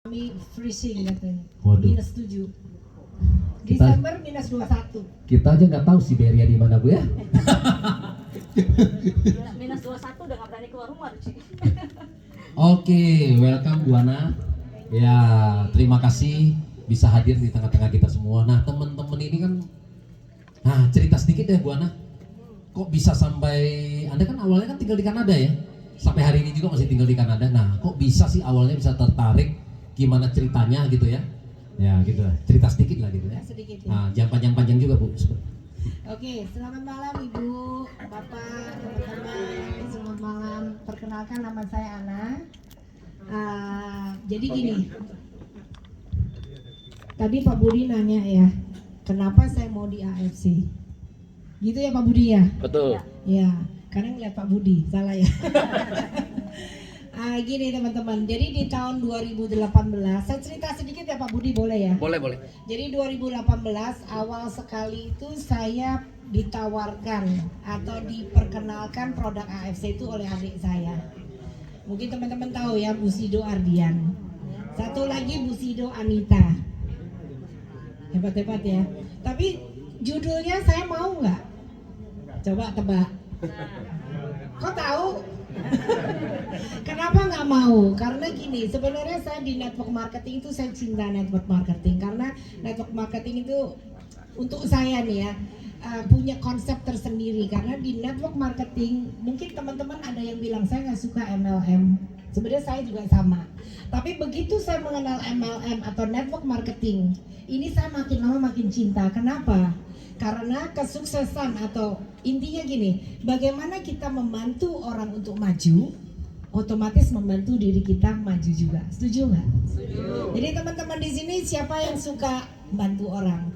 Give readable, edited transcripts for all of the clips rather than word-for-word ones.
Kami freezing katanya. Waduh. Minus 7. Desember minus 21. Kita aja nggak tahu Siberia di mana, Bu ya. Minus 21 udah nggak berani keluar rumah, Ci. Oke, welcome Bu Ana. Ya, terima kasih bisa hadir di tengah-tengah kita semua. Nah, teman-teman ini kan, cerita sedikit ya Bu Ana. Kok bisa sampai, Anda kan awalnya kan tinggal di Kanada ya? Sampai hari ini juga masih tinggal di Kanada. Nah, kok bisa sih awalnya bisa tertarik? Gimana ceritanya gitu ya? Ya gitu lah, cerita sedikit lah gitu ya. Sedikit ya. Nah, jangan panjang-panjang juga Bu. Oke, selamat malam Ibu, Bapak, teman-teman. Selamat malam. Perkenalkan nama saya Ana. Jadi gini. Tadi Pak Budi nanya ya, kenapa saya mau di AFC? Gitu ya Pak Budi ya? Betul. Ya, karena ngeliat Pak Budi, salah ya. Gini teman-teman, jadi di tahun 2018, saya cerita sedikit ya Pak Budi, boleh ya? Boleh. Jadi 2018 awal sekali itu saya ditawarkan atau diperkenalkan produk AFC itu oleh adik saya. Mungkin teman-teman tahu ya, Busido Ardian. Satu lagi Busido Anita. Hebat-hebat ya. Tapi judulnya saya mau nggak? Coba tebak. Kok tahu? Kenapa nggak mau? Karena gini, sebenarnya saya di network marketing itu saya cinta network marketing karena network marketing itu untuk saya nih ya punya konsep tersendiri. Karena di network marketing mungkin teman-teman ada yang bilang saya nggak suka MLM. Sebenarnya saya juga sama. Tapi begitu saya mengenal MLM atau network marketing, ini saya makin lama makin cinta. Kenapa? Karena kesuksesan atau intinya gini, bagaimana kita membantu orang untuk maju, otomatis membantu diri kita maju juga. Setuju nggak? Setuju. Jadi teman-teman di sini siapa yang suka bantu orang?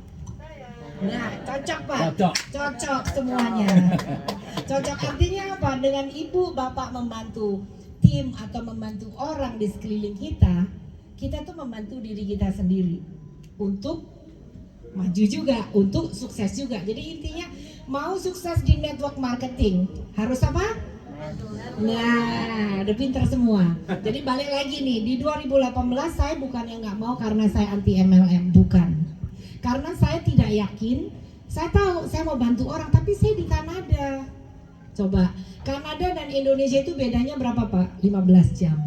Nah, cocok Pak. Cocok semuanya. Cocok artinya apa? Dengan ibu bapak membantu tim atau membantu orang di sekeliling kita tuh membantu diri kita sendiri untuk maju juga, untuk sukses juga. Jadi intinya mau sukses di network marketing harus apa? Nah, udah pinter semua. Jadi balik lagi nih, di 2018 saya bukan yang nggak mau karena saya anti MLM, bukan. Karena saya tidak yakin, saya tahu saya mau bantu orang, tapi saya di Kanada. Coba, Kanada dan Indonesia itu bedanya berapa Pak? 15 jam.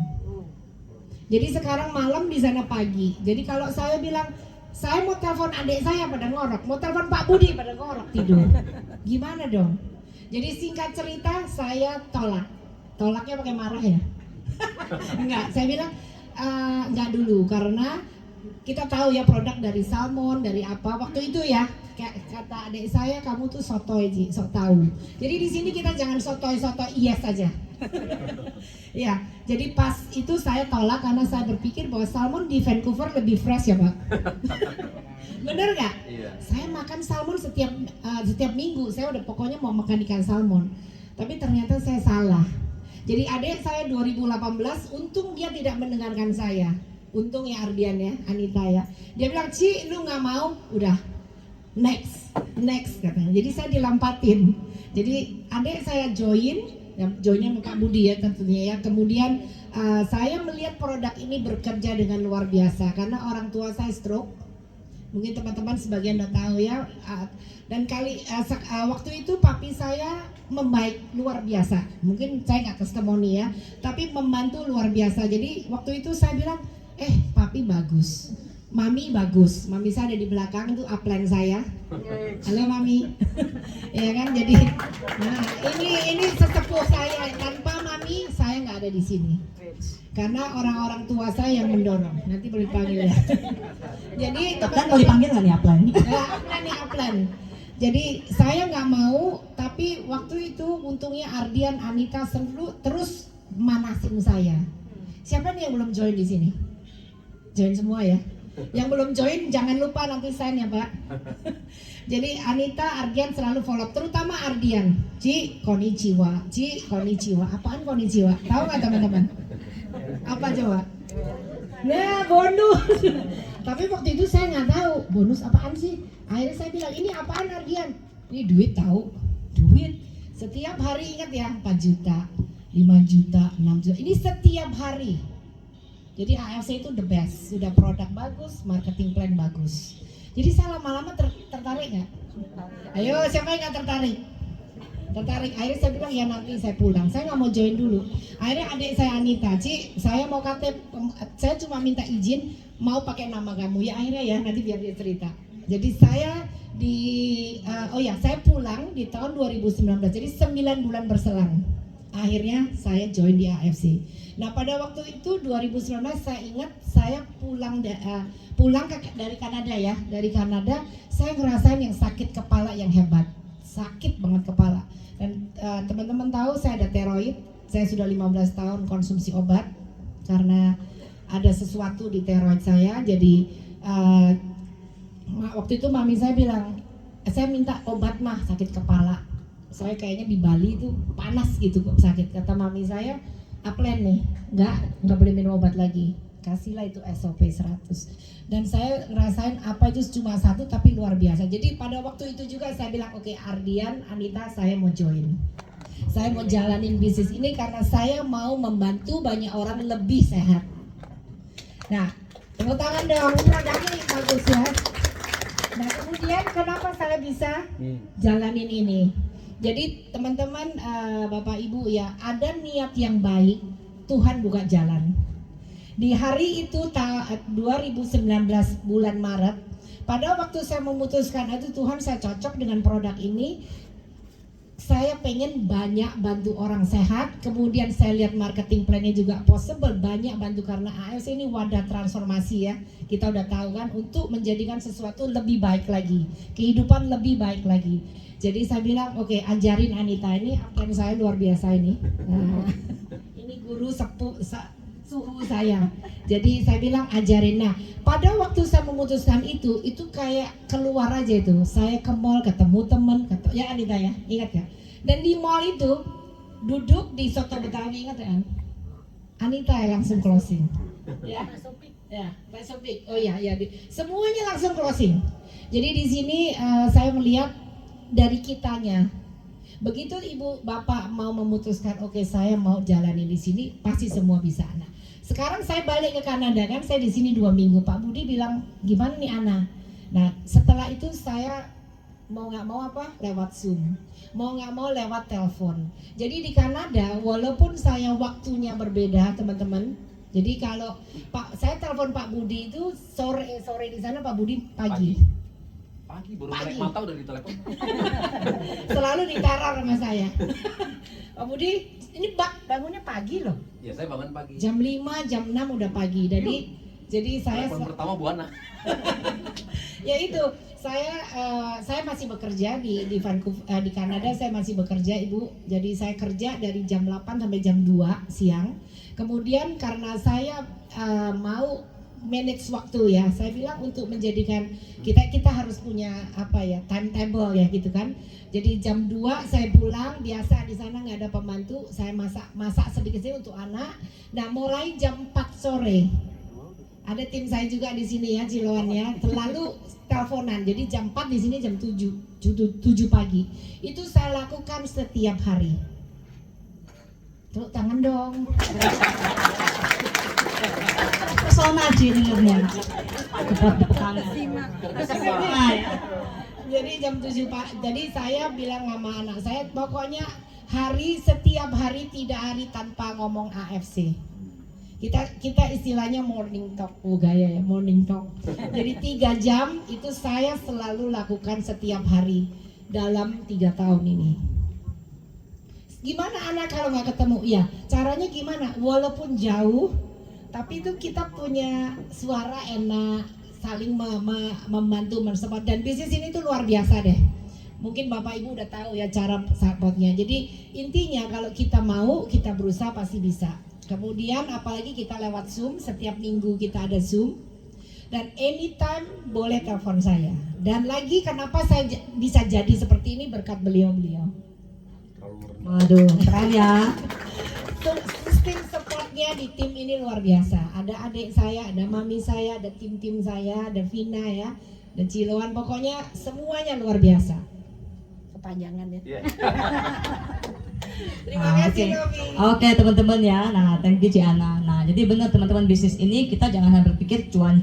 Jadi sekarang malam di sana pagi. Jadi kalau saya bilang saya mau telepon adik saya pada ngorok, mau telepon Pak Budi pada ngorok tidur. Gimana dong? Jadi singkat cerita saya tolak. Tolaknya pakai marah ya? Enggak, saya bilang enggak dulu karena kita tahu ya produk dari salmon, dari apa waktu itu ya. Kata adik saya kamu tuh sotoy Ji, sok tahu. Jadi di sini kita jangan sotoy-sotoy yes saja. Ya, jadi pas itu saya tolak karena saya berpikir bahwa salmon di Vancouver lebih fresh ya Pak. Bener nggak? Iya. Saya makan salmon setiap minggu. Saya udah pokoknya mau makan ikan salmon. Tapi ternyata saya salah. Jadi adik saya 2018, untung dia tidak mendengarkan saya. Untung ya Ardian ya, Anita ya. Dia bilang, Ci lu nggak mau, udah next katanya. Jadi saya dilampatin. Jadi adik saya joinnya Kak Budi ya tentunya ya. Kemudian saya melihat produk ini bekerja dengan luar biasa karena orang tua saya stroke. Mungkin teman-teman sebagian udah tahu ya. Dan waktu itu papi saya membaik luar biasa. Mungkin saya nggak testimoni ya, tapi membantu luar biasa. Jadi waktu itu saya bilang, papi bagus. Mami bagus, mami saya ada di belakang itu upline saya. Halo mami, ya kan? Jadi, nah ini sesepuh saya. Tanpa mami saya nggak ada di sini. Karena orang-orang tua saya yang mendorong. Nanti boleh dipanggil ya. Jadi Kan mau dipanggil nggak nih upline? Upline. Jadi saya nggak mau, tapi waktu itu untungnya Ardian, Anita terus manasin saya. Siapa nih yang belum join di sini? Join semua ya. Yang belum join jangan lupa nanti sign ya Pak. Jadi Anita, Ardian selalu follow, terutama Ardian. Ci, konnichiwa. Apaan konnichiwa? Tahu nggak teman-teman? Apa coba? Nah, bonus. Tapi waktu itu saya nggak tahu bonus apaan sih. Akhirnya saya bilang ini apaan Ardian? Ini duit tahu, duit. Setiap hari ingat ya 4 juta, 5 juta, 6 juta. Ini setiap hari. Jadi AFC itu the best, sudah produk bagus, marketing plan bagus. Jadi saya lama-lama tertarik nggak? Ayo, siapa yang nggak tertarik? Tertarik. Akhirnya saya bilang ya nanti saya pulang. Saya nggak mau join dulu. Akhirnya adik saya Anita, Ci, saya mau saya cuma minta izin mau pakai nama kamu. Ya akhirnya ya nanti biar dia cerita. Jadi saya saya pulang di tahun 2019. Jadi 9 bulan berselang. Akhirnya saya join di AFC. Nah pada waktu itu 2019 saya ingat saya pulang dari Kanada ya. Dari Kanada saya ngerasain yang sakit kepala yang hebat. Sakit banget kepala. Dan teman-teman tahu saya ada tiroid. Saya sudah 15 tahun konsumsi obat karena ada sesuatu di tiroid saya. Jadi waktu itu mami saya bilang, saya minta obat mah sakit kepala. Saya kayaknya di Bali itu panas gitu kok sakit. Kata mami saya, aplen nih, nggak boleh minum obat lagi. Kasihlah itu SOP 100. Dan saya ngerasain apa itu cuma satu tapi luar biasa. Jadi pada waktu itu juga saya bilang, oke, Ardian, Anita, saya mau join. Saya mau jalanin bisnis ini karena saya mau membantu banyak orang lebih sehat. Nah, tepuk tangan dong, produknya bagus ya. Nah kemudian kenapa saya bisa jalanin ini? Jadi teman-teman, Bapak Ibu ya, ada niat yang baik, Tuhan buka jalan. Di hari itu 2019 bulan Maret, pada waktu saya memutuskan itu Tuhan saya cocok dengan produk ini, saya pengen banyak bantu orang sehat. Kemudian saya lihat marketing plan-nya juga possible, banyak bantu karena AFC ini wadah transformasi ya. Kita udah tahu kan, untuk menjadikan sesuatu lebih baik lagi, kehidupan lebih baik lagi. Jadi saya bilang, oke, ajarin Anita, ini absen saya luar biasa ini. Nah, ini guru suhu saya. Jadi saya bilang ajarin. Nah, pada waktu saya memutuskan itu kayak keluar aja itu. Saya ke mall ketemu teman, ya Anita ya, ingat ya. Dan di mall itu duduk di Soto Betawi, ingat ya? Anita ya langsung closing. Ya, Pak Sopik. Oh ya, semuanya langsung closing. Jadi di sini saya melihat dari kitanya. Begitu ibu bapak mau memutuskan, oke, saya mau jalani di sini, pasti semua bisa. Nah, sekarang saya balik ke Kanada kan, saya di sini 2 minggu. Pak Budi bilang, gimana nih Ana? Nah, setelah itu saya mau nggak mau lewat Zoom, mau nggak mau lewat telepon. Jadi di Kanada, walaupun saya waktunya berbeda teman-teman. Jadi kalau saya telepon Pak Budi itu sore di sana, Pak Budi pagi. Pagi baru melek mata udah di telepon. Selalu diteror sama saya. Pak Budi, ini bangunnya pagi loh. Ya saya bangun pagi. Jam 5, jam 6 udah pagi. Jadi saya telepon pertama Bu Ana. Ya itu, saya masih bekerja di Vancouver, di Kanada saya masih bekerja Ibu. Jadi saya kerja dari jam 8 sampai jam 2 siang. Kemudian karena saya mau manage waktu ya, saya bilang untuk menjadikan kita harus punya timetable ya gitu kan. Jadi jam 2 saya pulang, biasa di sana nggak ada pembantu, saya masak sedikit untuk anak. Nah mulai jam 4 sore ada tim saya juga di sini ya, Ciloan ya, selalu teleponan. Jadi jam 4 di sini jam 7 pagi. Itu saya lakukan setiap hari. Tepuk tangan dong. Pesona Ji dengernya. Jadi jam 7 Pak. Jadi saya bilang sama anak saya, pokoknya setiap hari tidak hari tanpa ngomong AFC. Kita istilahnya morning talk, gaya ya, morning talk. Jadi 3 jam itu saya selalu lakukan setiap hari dalam 3 tahun ini. Gimana anak kalau nggak ketemu? Ya, caranya gimana? Walaupun jauh, tapi itu kita punya suara enak, saling membantu, mensupport. Dan bisnis ini tuh luar biasa deh. Mungkin Bapak Ibu udah tahu ya cara supportnya. Jadi intinya kalau kita mau, kita berusaha pasti bisa. Kemudian apalagi kita lewat Zoom, setiap minggu kita ada Zoom. Dan anytime boleh telepon saya. Dan lagi kenapa saya bisa jadi seperti ini berkat beliau-beliau. Waduh, keren ya. Sistem supportnya di tim ini luar biasa. Ada adik saya, ada mami saya, ada tim saya, ada Vina ya, dan Ciloan. Pokoknya semuanya luar biasa. Kepanjangan ya. Terima kasih Oke. Novi. Oke teman-teman ya, nah thank you Ciana. Nah jadi benar teman-teman, bisnis ini kita jangan hanya berpikir cuan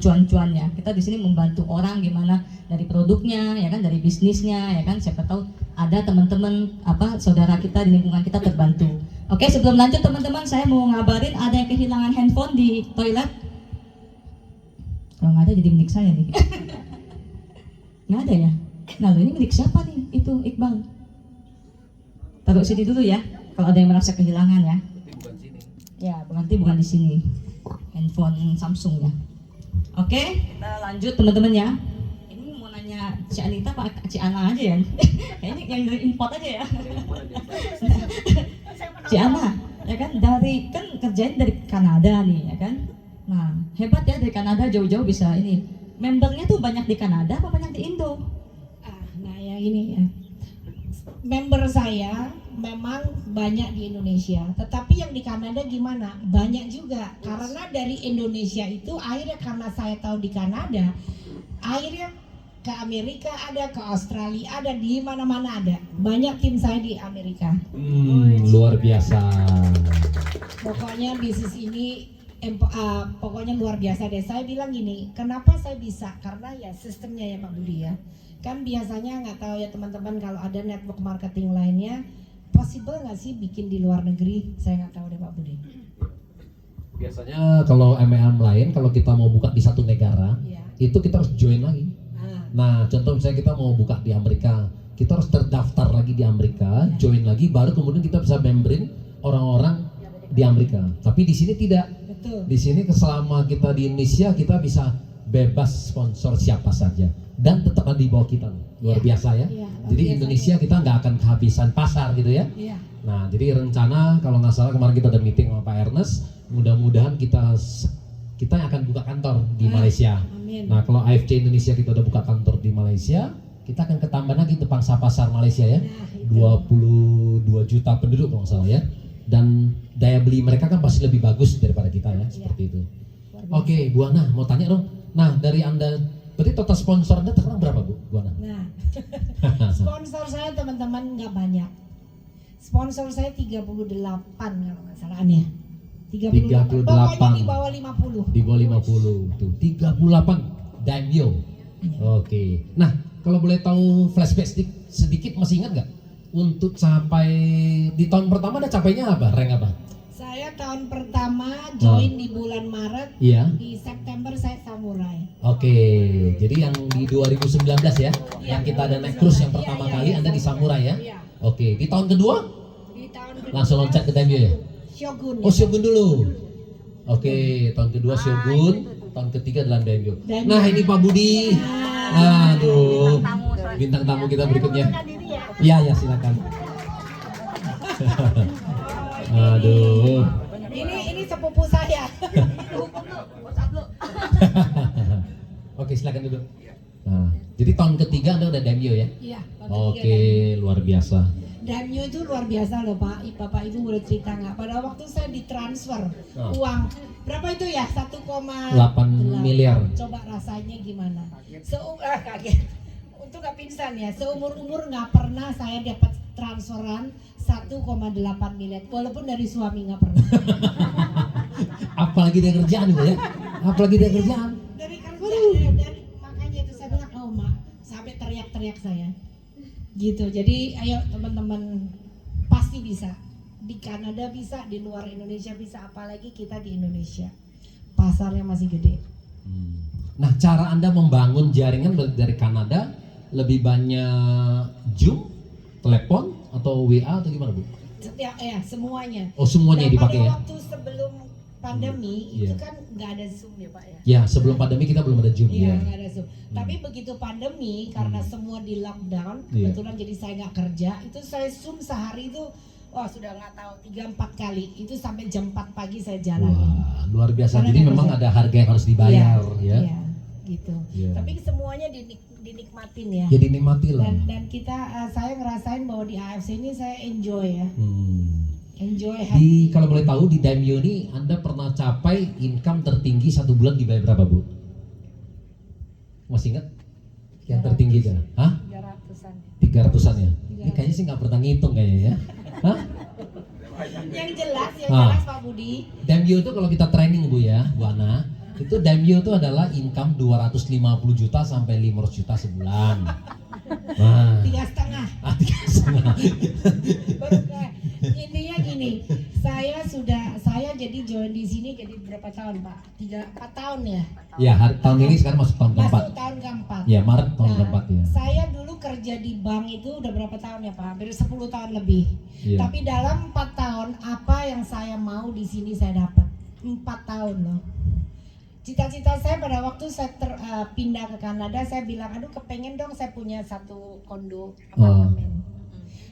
ya. Kita di sini membantu orang gimana dari produknya, ya kan, dari bisnisnya, ya kan. Siapa tahu ada teman-teman saudara kita di lingkungan kita terbantu. Oke, sebelum lanjut teman-teman, saya mau ngabarin ada yang kehilangan handphone di toilet. Kalau nggak ada jadi milik saya nih. Nggak ada ya? Nah ini milik siapa nih? Itu Iqbal. Taruh sini dulu ya. Kalau ada yang merasa kehilangan ya. Ya, berarti bukan di sini. Handphone Samsung ya. Oke, kita lanjut teman-teman ya. Ini mau nanya Ci Anita Pak Ci Ana aja ya. Kayaknya yang dari import aja ya. Ci Ana, ya kan dari kan kerjain dari Kanada nih ya kan. Nah, hebat ya, dari Kanada jauh-jauh bisa ini. Membernya tuh banyak di Kanada apa banyak di Indo? Nah yang ini ya, member saya memang banyak di Indonesia, tetapi yang di Kanada gimana? Banyak juga, karena dari Indonesia itu akhirnya, karena saya tahu di Kanada, akhirnya ke Amerika ada, ke Australia ada, di mana-mana ada. Banyak tim saya di Amerika. Luar biasa. Pokoknya bisnis ini pokoknya luar biasa deh. Saya bilang gini, kenapa saya bisa? Karena ya sistemnya ya Pak Budi ya. Kan biasanya nggak tahu ya teman-teman, kalau ada network marketing lainnya, possible nggak sih bikin di luar negeri? Saya nggak tahu deh Pak Budi. Biasanya kalau MLM lain, kalau kita mau buka di satu negara, Iya. itu kita harus join lagi. Nah, contoh misalnya kita mau buka di Amerika, kita harus terdaftar lagi di Amerika, join lagi, baru kemudian kita bisa memberin orang-orang di Amerika. Tapi di sini tidak. Betul. Di sini selama kita di Indonesia, kita bisa bebas sponsor siapa saja dan tetap ada di bawah kita. Luar biasa ya. Iya, luar Jadi biasa. Indonesia kita nggak akan kehabisan pasar gitu ya. Iya. Nah, jadi rencana kalau nggak salah kemarin kita ada meeting sama Pak Ernest, mudah-mudahan kita yang akan buka kantor di Malaysia. Amin. Nah, kalau AFC Indonesia kita udah buka kantor di Malaysia, kita akan ketambah lagi itu pangsa pasar Malaysia ya. Nah, itu. 22 juta penduduk kalau nggak salah ya. Dan daya beli mereka kan pasti lebih bagus daripada kita ya, seperti itu. Luar biasa. Oke, Bu Ana, mau tanya dong. Nah, dari Anda, berarti total sponsor Anda sekarang berapa, Bu Ana? Nah, sponsor saya teman-teman nggak banyak. Sponsor saya 38 kalau nggak salah ya. 38. Pokoknya di bawah 50. Di bawah 50 tuh, 38 Daimyo. Oke. Nah, kalau boleh tahu flashback sedikit masih ingat nggak? Untuk capai di tahun pertama ada capainya apa? Rank apa? Saya tahun pertama join di bulan Maret. Iya. Di September saya samurai. Oke. Jadi yang di 2019 ya, yang kita ada naik cruise yang pertama kali Anda di Samurai ya. Iya. Oke. Di tahun kedua Di tahun kedua langsung loncat ke Daimyo ya. Shogun. Oh, Shogun dulu. Oke, tahun kedua Shogun, tahun ketiga dalam Daimyo. Daimyo. Nah, ini Pak Budi. Aduh. Bintang tamu kita berikutnya. Iya, ya silakan. Aduh. Ini sepupu saya. Oke, silakan duduk. Nah, jadi tahun ketiga Anda udah Daimyo ya? Iya. Oke, luar biasa. Daimyo itu luar biasa loh Pak. Bapak Ibu boleh cerita nggak? Pada waktu saya ditransfer uang berapa itu ya? 1,8 miliar. Coba rasanya gimana? Kaget. Untuk nggak pingsan ya. Seumur-umur nggak pernah saya dapat transferan 1,8 miliar. Walaupun dari suami nggak pernah. Apalagi dia kerjaan itu ya? Apalagi dia kerjaan. Dari kerjaan, dari makanya itu saya bilang, oh mak, sampai teriak-teriak saya. Gitu. Jadi ayo teman-teman, pasti bisa. Di Kanada bisa, di luar Indonesia bisa, apalagi kita di Indonesia. Pasarnya masih gede. Nah, cara Anda membangun jaringan dari Kanada lebih banyak Zoom, telepon atau WA atau gimana, Bu? Ya, semuanya. Oh, semuanya Dan dipakai pada ya? waktu sebelum pandemi Iya. itu kan nggak ada Zoom ya Pak ya. Ya, sebelum pandemi kita belum ada Zoom Iya, ya. nggak ada Zoom. Tapi begitu pandemi, karena semua di lockdown, Iya. kebetulan jadi saya nggak kerja, itu saya Zoom sehari itu, wah sudah nggak tahu 3-4 kali, itu sampai jam 4 pagi saya jalan. Wah, luar biasa. Karena Jadi nggak memang kerja. ada harga yang harus dibayar ya. Iya, gitu. Iya. Tapi semuanya dinikmatin ya. Jadi nikmati lah. Dan kita, saya ngerasain bahwa di AFC ini saya enjoy ya, enjoy. Kalau boleh tahu di Daimyo ini Anda pernah capai income tertinggi satu bulan dibayar berapa, Bu? Masih ingat? Yang tertinggi aja? Hah? 300-an. 300-an ya? Ini kayaknya sih nggak pernah ngitung kayaknya ya. Hah? Yang jelas Ah. Pak Budi. Demio itu kalau kita training Bu ya, Bu Ana, itu Demio itu adalah income 250 juta sampai 500 juta sebulan. Nah, 3,5. 3,5. Baru intinya gini, saya jadi join di sini jadi berapa tahun Pak? 4 tahun ya. Ya, tahun ini sekarang masuk tahun keempat. Masuk tahun keempat. Ya, Maret tahun Nah, keempat ya. saya dulu kerja di bank itu udah berapa tahun ya Pak? Hampir 10 tahun lebih. Iya. Tapi dalam 4 tahun apa yang saya mau di sini saya dapat. 4 tahun loh. Cita-cita saya pada waktu saya pindah ke Kanada, saya bilang, aduh kepengen dong saya punya satu kondo apartemen.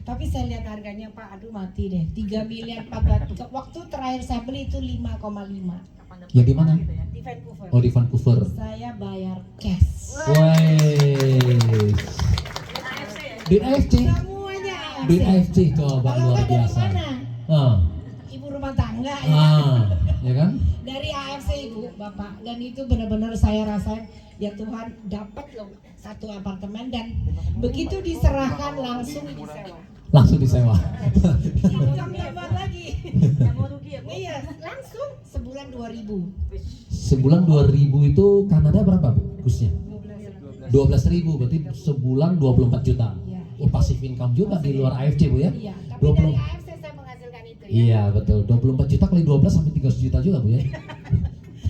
Tapi saya lihat harganya Pak, aduh mati deh, 3 miliar 400. Waktu terakhir saya beli itu 5,5 Ya di mana? di Vancouver. Oh, di Vancouver. Saya bayar cash. Wes. Di AFC. Semuanya Di AFC. AFC coba Kalau luar nggak dari biasa. mana? Ah, Ibu rumah tangga ya. ya kan? Dari AFC Ibu, Bapak. Dan itu benar-benar saya rasain, ya Tuhan dapat loh satu apartemen dan begitu diserahkan langsung disewa. Langsung disewa. Income nambah lagi. Iya, langsung sebulan 2.000. Sebulan 2000 itu Kanada berapa Bu? Kusnya? 12.000 berarti sebulan 24 juta. Iya. Oh, passive income juga di luar AFC Bu ya? Iya, tapi 20. dari AFC saya menghasilkan itu ya. Iya betul, 24 juta kali 12 sampai 300 juta juga Bu ya.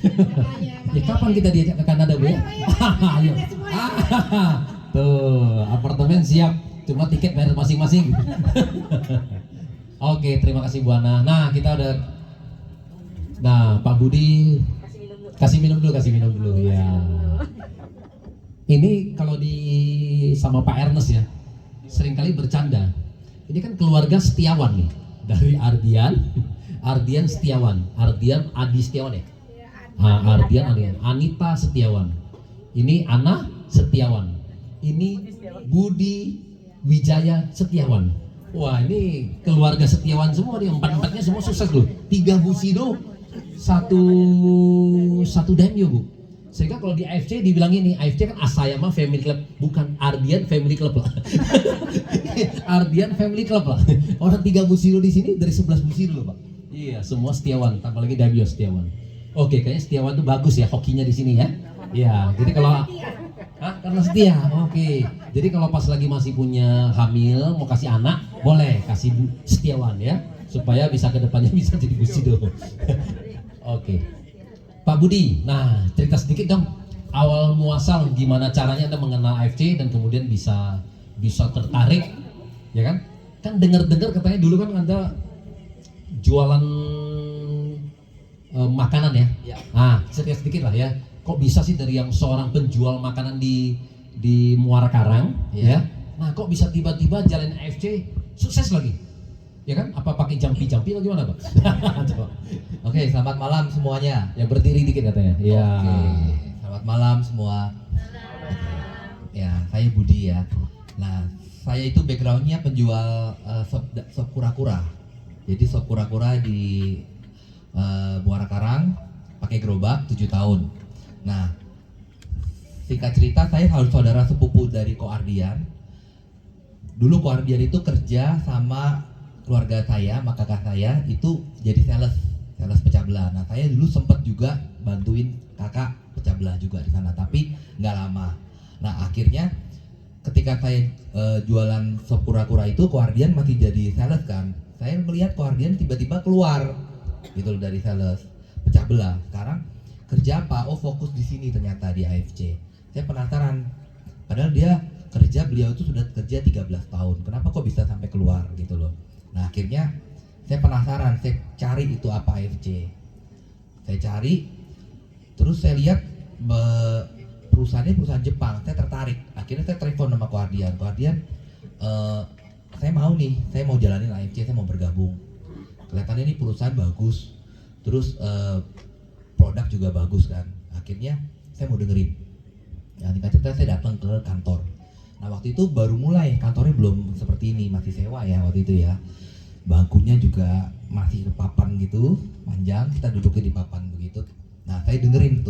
Makanya. Ya kapan kita diajak ke Kanada Bu ya? Ayo. Kita semua. Tuh, apartemen siap, cuma tiket bayar masing-masing. Oke, terima kasih Bu Ana. Nah, kita udah. Nah, Pak Budi kasih minum dulu ya. Ini kalau di sama Pak Ernest ya, seringkali bercanda. Ini kan keluarga Setiawan nih, dari Ardian Setiawan, Ardian Adi Setiawan ya. Ardian, Anita Setiawan. Ini Ana Setiawan. Ini Budi Wijaya Setiawan. Wah, ini keluarga Setiawan semua nih, empat-empatnya semua sukses loh. 3 Bushido, satu Demio Bu. Sehingga kalau di AFC dibilang ini, AFC kan Asayama Family Club, bukan Ardian Family Club lah. Ardian Family Club lah. Orang 3 Bushido di sini dari 11 Bushido loh Pak. Iya, semua Setiawan, tambah lagi Demio Setiawan. Oke, kayaknya Setiawan tuh bagus ya hokinya di sini ya. Iya, jadi kalau karena setia. Oke. Jadi kalau pas lagi masih punya hamil mau kasih anak, boleh kasih Setiawan ya, supaya bisa ke depannya bisa jadi Bushido. Oke. Pak Budi, nah cerita sedikit dong awal muasal gimana caranya Anda mengenal AFC dan kemudian bisa tertarik, ya kan? Kan dengar-dengar katanya dulu kan Anda jualan makanan ya? Ya. Ah, cerita sedikit lah ya. Kok bisa sih dari yang seorang penjual makanan di Muara Karang, ya? Nah, kok bisa tiba-tiba jalan AFC sukses lagi? Ya kan? Apa pakai jampi-jampi atau gimana, Pak? Oke, selamat malam semuanya. Ya berdiri dikit katanya. Ya. Oke, selamat malam semua. Ya, saya Budi ya. Nah, saya itu backgroundnya penjual sop kura-kura. Jadi sop kura-kura di Muara Karang pakai gerobak 7 tahun. Nah, singkat cerita saya harus saudara sepupu dari Ko Ardian. Dulu Ko Ardian itu kerja sama keluarga saya, sama kakak saya itu jadi sales pecah belah. Nah, saya dulu sempat juga bantuin kakak pecah belah juga di sana, tapi nggak lama. Nah, akhirnya ketika saya jualan sop kura-kura itu, Ko Ardian masih jadi sales kan. Saya melihat Ko Ardian tiba-tiba keluar gitu loh dari sales pecah belah. Sekarang kerja apa? Oh, fokus di sini ternyata di AFC. Saya penasaran. Padahal beliau itu sudah kerja 13 tahun. Kenapa kok bisa sampai keluar gitu loh. Nah, akhirnya saya penasaran, saya cari itu apa AFC. Saya cari, terus saya lihat perusahaannya perusahaan Jepang. Saya tertarik. Akhirnya saya telepon sama Ko Ardian. Ko Ardian, saya mau jalanin AFC, saya mau bergabung. Kelihatannya ini perusahaan bagus, terus produk juga bagus kan. Akhirnya saya mau dengerin. Nah, singkat cerita saya datang ke kantor. Nah, waktu itu baru mulai, kantornya belum seperti ini, masih sewa ya waktu itu ya. Bangkunya juga masih papan gitu, panjang, kita duduknya di papan begitu. Nah, saya dengerin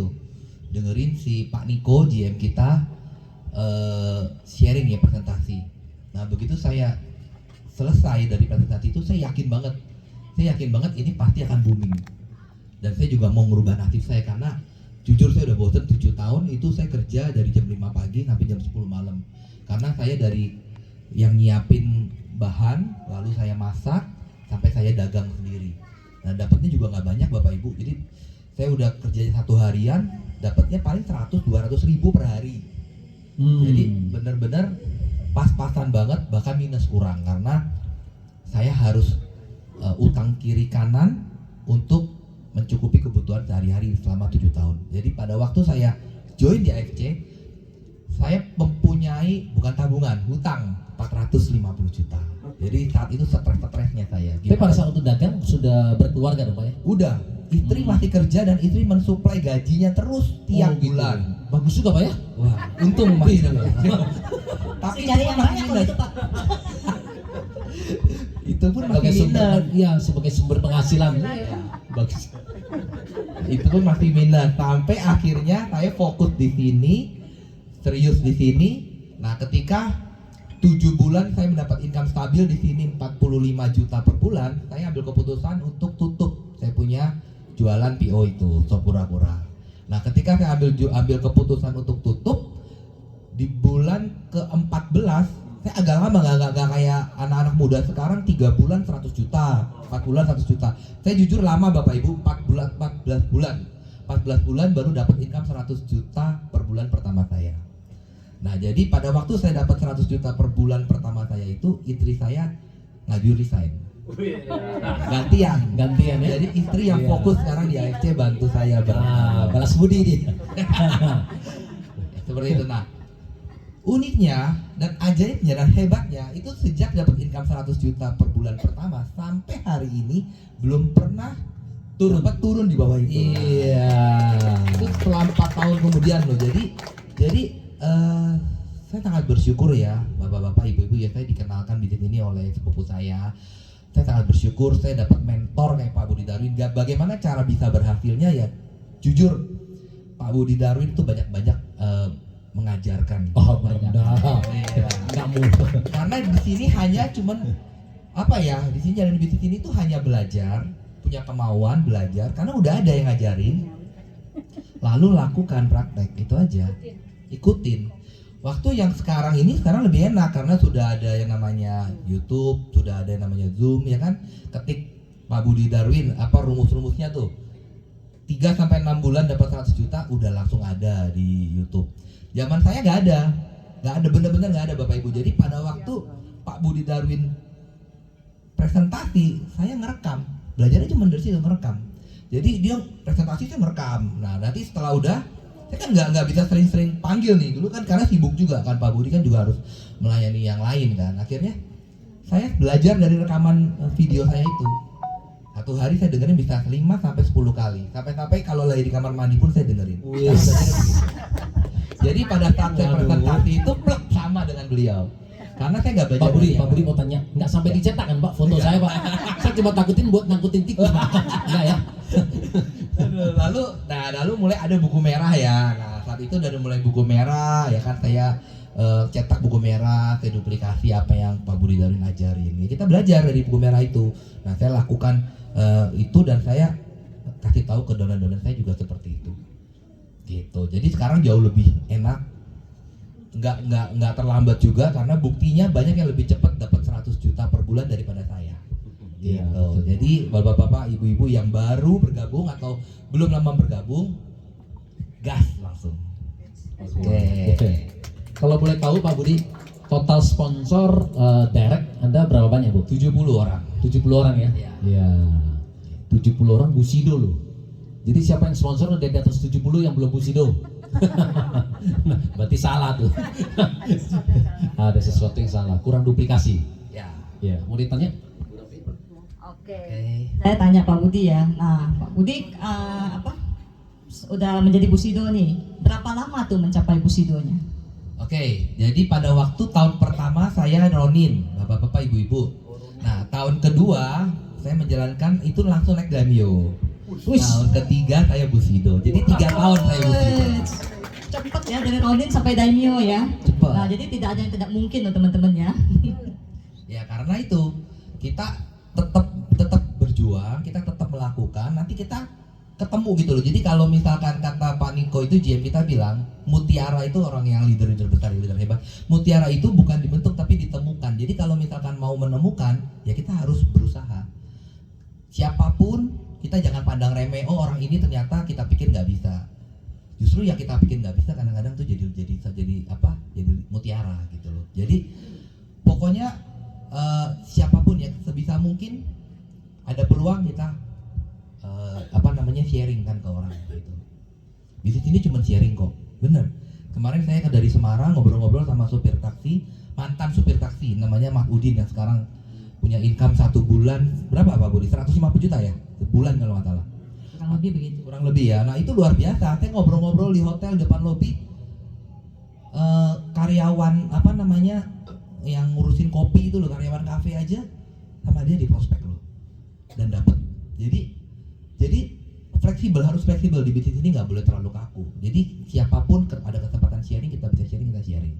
si Pak Niko, GM kita sharing ya, presentasi. Nah, begitu saya selesai dari presentasi itu saya yakin banget ini pasti akan booming. Dan saya juga mau merubah nasib saya karena jujur saya udah bosen 7 tahun itu saya kerja dari jam 5 pagi sampai jam 10 malam. Karena saya dari yang nyiapin bahan, lalu saya masak, sampai saya dagang sendiri. Nah dapatnya juga nggak banyak Bapak Ibu. Jadi saya udah kerjanya 1 harian, dapatnya paling 100-200 ribu per hari. Jadi benar-benar pas-pasan banget, bahkan minus kurang karena saya harus utang kiri kanan untuk mencukupi kebutuhan sehari-hari selama 7 tahun. Jadi pada waktu saya join di AFC, saya mempunyai bukan tabungan, hutang 450 juta. Jadi saat itu stres-stresnya saya. Tapi pada saat itu dagang sudah berkeluarga dong Pak ya? Udah, istri masih kerja dan istri mensuplai gajinya terus tiap gitu. bulan. Bagus juga Pak ya? Wah, untung masih Tapi Tapi cari yang masih banyak kalau minus. itu Pak. Itu pun Sebagai masih sumber, minus. ya sebagai sumber penghasilan. Bagus. Itu pun masih minus sampai akhirnya saya fokus di sini, serius di sini. Nah, ketika 7 bulan saya mendapat income stabil di sini 45 juta per bulan, saya ambil keputusan untuk tutup. Saya punya jualan PO itu, Sop Kura-Kura. Nah, ketika saya ambil keputusan untuk tutup di bulan ke-14, saya agak lama nggak kayak anak-anak muda sekarang 3 bulan 100 juta, 4 bulan 100 juta. Saya jujur lama Bapak Ibu, 14 bulan baru dapat income 100 juta per bulan pertama saya. Nah, jadi pada waktu saya dapat 100 juta per bulan pertama saya itu, istri saya ngaju resign. Gantian Gantian ya? Jadi istri yang fokus sekarang di AFC bantu saya Balas budi dia. seperti itu. Nah, uniknya dan ajaibnya dan hebatnya itu sejak dapat income 100 juta per bulan pertama sampai hari ini belum pernah turun di bawah itu. Iya. Itu setelah 4 tahun kemudian loh. Jadi saya sangat bersyukur ya bapak-bapak, ibu-ibu ya, saya dikenalkan di sini oleh sepupu saya. Saya sangat bersyukur saya dapat mentor kayak Pak Budi Darwin. Bagaimana cara bisa berhasilnya ya? Jujur Pak Budi Darwin itu banyak-banyak mengajarkan. Oh, banyak. benar. Iya. Kamu. Karena di sini hanya cuman apa ya? Di sini jalan bisnis ini tuh hanya belajar, punya kemauan belajar karena udah ada yang ngajarin. Lalu lakukan praktek itu aja. Ikutin. Waktu yang sekarang lebih enak karena sudah ada yang namanya YouTube, sudah ada yang namanya Zoom ya kan. Ketik Pak Budi Darwin apa rumus-rumusnya tuh. 3 sampai 6 bulan dapat 100 juta udah langsung ada di YouTube. Zaman saya nggak ada bener-bener nggak ada Bapak Ibu. Jadi pada waktu Pak Budi Darwin presentasi, saya ngerekam. Belajarnya cuma dari situ, ngerekam. Jadi dia presentasi saya ngerekam. Nah nanti setelah udah, saya kan nggak bisa sering-sering panggil nih dulu kan karena sibuk juga kan Pak Budi kan juga harus melayani yang lain kan. Akhirnya saya belajar dari rekaman video saya itu. Satu hari saya dengerin bisa 5 sampai 10 kali. Sampai kalau lagi di kamar mandi pun saya dengerin. Jadi pada saat saya presentasi itu plek sama dengan beliau. Karena saya nggak belajar. Pak Budi mau tanya, nggak sampai dicetak kan Pak foto saya Pak? Saya cuma takutin buat ngangkutin tikus Pak. Enggak ya? Lalu mulai ada buku merah ya. Nah saat itu dari mulai buku merah ya kan saya cetak buku merah, saya duplikasi apa yang Pak Budi Darwin ajarin. Ya, kita belajar dari buku merah itu. Nah saya lakukan itu dan saya kasih tahu ke donan-donan saya juga seperti itu. Gitu. Jadi sekarang jauh lebih enak. Nggak terlambat juga karena buktinya banyak yang lebih cepat dapat 100 juta per bulan daripada saya. Iya, Gitu. betul. Jadi bapak-bapak, ibu-ibu yang baru bergabung atau belum lama bergabung, gas langsung. Oke. Kalau boleh tahu Pak Budi, total sponsor direct Anda berapa banyak Bu? 70 orang. 70 orang ya? Iya. Iya. 70 orang Busido loh. Jadi siapa yang sponsor udah di atas 70 yang belum Busido. Nah, berarti salah tuh. Ada sesuatu yang salah, kurang duplikasi. Ya. Ya, mau ditanya? Oke. Saya tanya Pak Budi ya. Nah, Pak Budi udah menjadi Busido nih. Berapa lama tuh mencapai Busidonya? Oke, jadi pada waktu tahun pertama saya ronin, bapak-bapak, ibu-ibu. Nah, tahun kedua saya menjalankan itu langsung naik Daimyo. Tahun ketiga saya Busido. Jadi 3 tahun saya Busido. Cepet ya dari Ronin sampai Daimyo ya. Cepet. Nah, jadi tidak ada yang tidak mungkin loh teman-teman ya. Ya karena Karena itu kita tetap berjuang, kita tetap melakukan, nanti kita ketemu gitu loh. Jadi kalau misalkan kata Pak Niko itu, GM kita bilang mutiara itu orang yang leader besar, leader hebat. Mutiara itu bukan dibentuk tapi ditemukan. Jadi kalau misalkan mau menemukan, ya kita harus berusaha. Siapapun, kita jangan pandang remeh, oh orang ini ternyata kita pikir nggak bisa. Justru ya kita pikir nggak bisa kadang-kadang tuh jadi mutiara gitu loh. Jadi pokoknya siapapun ya, sebisa mungkin ada peluang kita sharing kan ke orang gitu. Bisnis ini cuma sharing kok, bener. Kemarin saya dari Semarang ngobrol-ngobrol sama supir taksi, mantan supir taksi namanya Mas Udin yang sekarang punya income 1 bulan berapa Pak Budi? 150 juta ya sebulan kalau nggak salah. Kurang lebih begitu. Kurang lebih ya. Nah itu luar biasa. Saya ngobrol-ngobrol di hotel depan lobi, karyawan yang ngurusin kopi itu loh, karyawan kafe aja sama dia di prospek loh dan dapat. Jadi fleksibel, harus fleksibel di bisnis ini, nggak boleh terlalu kaku. Jadi siapapun ada kesempatan sharing, kita bisa sharing, kita sharing.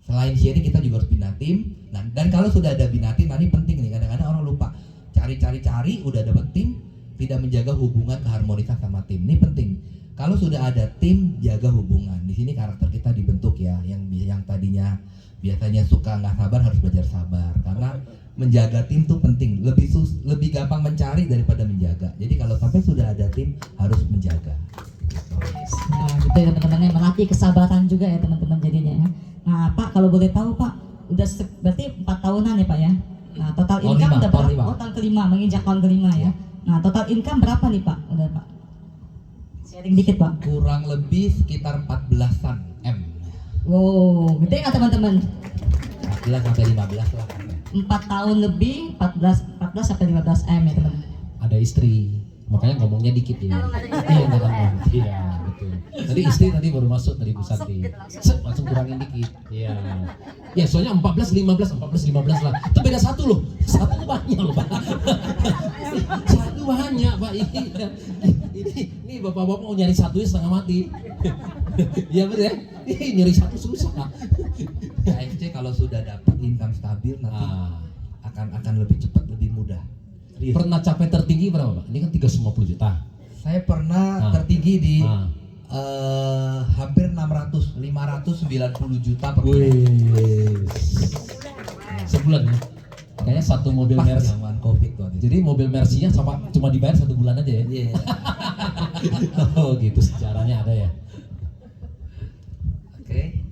Selain sharing kita juga harus bina tim. Nah, dan kalau sudah ada bina tim, nanti penting nih, kadang-kadang orang lupa cari udah dapat tim, tidak menjaga hubungan keharmonisan sama tim. Ini penting. Kalau sudah ada tim, jaga hubungan. Di sini karakter kita dibentuk ya, yang tadinya biasanya suka nggak sabar harus belajar sabar, karena menjaga tim tuh penting. Lebih gampang mencari daripada menjaga. Jadi kalau sampai sudah ada tim harus menjaga. Nah, gitu ya teman-teman, yang melatih kesabaran juga ya teman-teman jadinya ya. Nah Pak, kalau boleh tahu Pak, udah berarti 4 tahunan ya Pak ya. Nah total income udah berapa? Oh tahun kelima, menginjak tahun kelima ya. Nah total income berapa nih Pak? Udah Pak, sharing dikit Pak. Kurang lebih sekitar 14-an M. Wow, gede nggak teman-teman? 14 sampai 15 lah. 4 tahun lebih, 14 sampai 15 M ya teman. Ada istri, makanya ngomongnya dikit ya. Iya, betul. Tadi istri tadi baru masuk dari Bu Santi. Langsung kurangin dikit. Iya. Ya, soalnya 14 15 lah. Itu beda 1 loh. 1 banyak loh, Pak. 1 banyak, Pak. Ini bapak-bapak mau nyari 1 ya setengah mati. Iya betul ya. Nyari 1 susah. KFC kalau sudah dapat income stabil nanti akan lebih cepat, lebih mudah. Serius. Pernah capai tertinggi berapa, Pak? Ini kan 350 juta. Saya pernah tertinggi di hampir 590 juta per bulan. Sebulan ya. Kayaknya 1 mobil Mercy. Zaman Covid waktu itu. Jadi mobil Mercy-nya cuma dibayar 1 bulan aja ya. Iya. Oh gitu sejarahnya ada ya. Oke.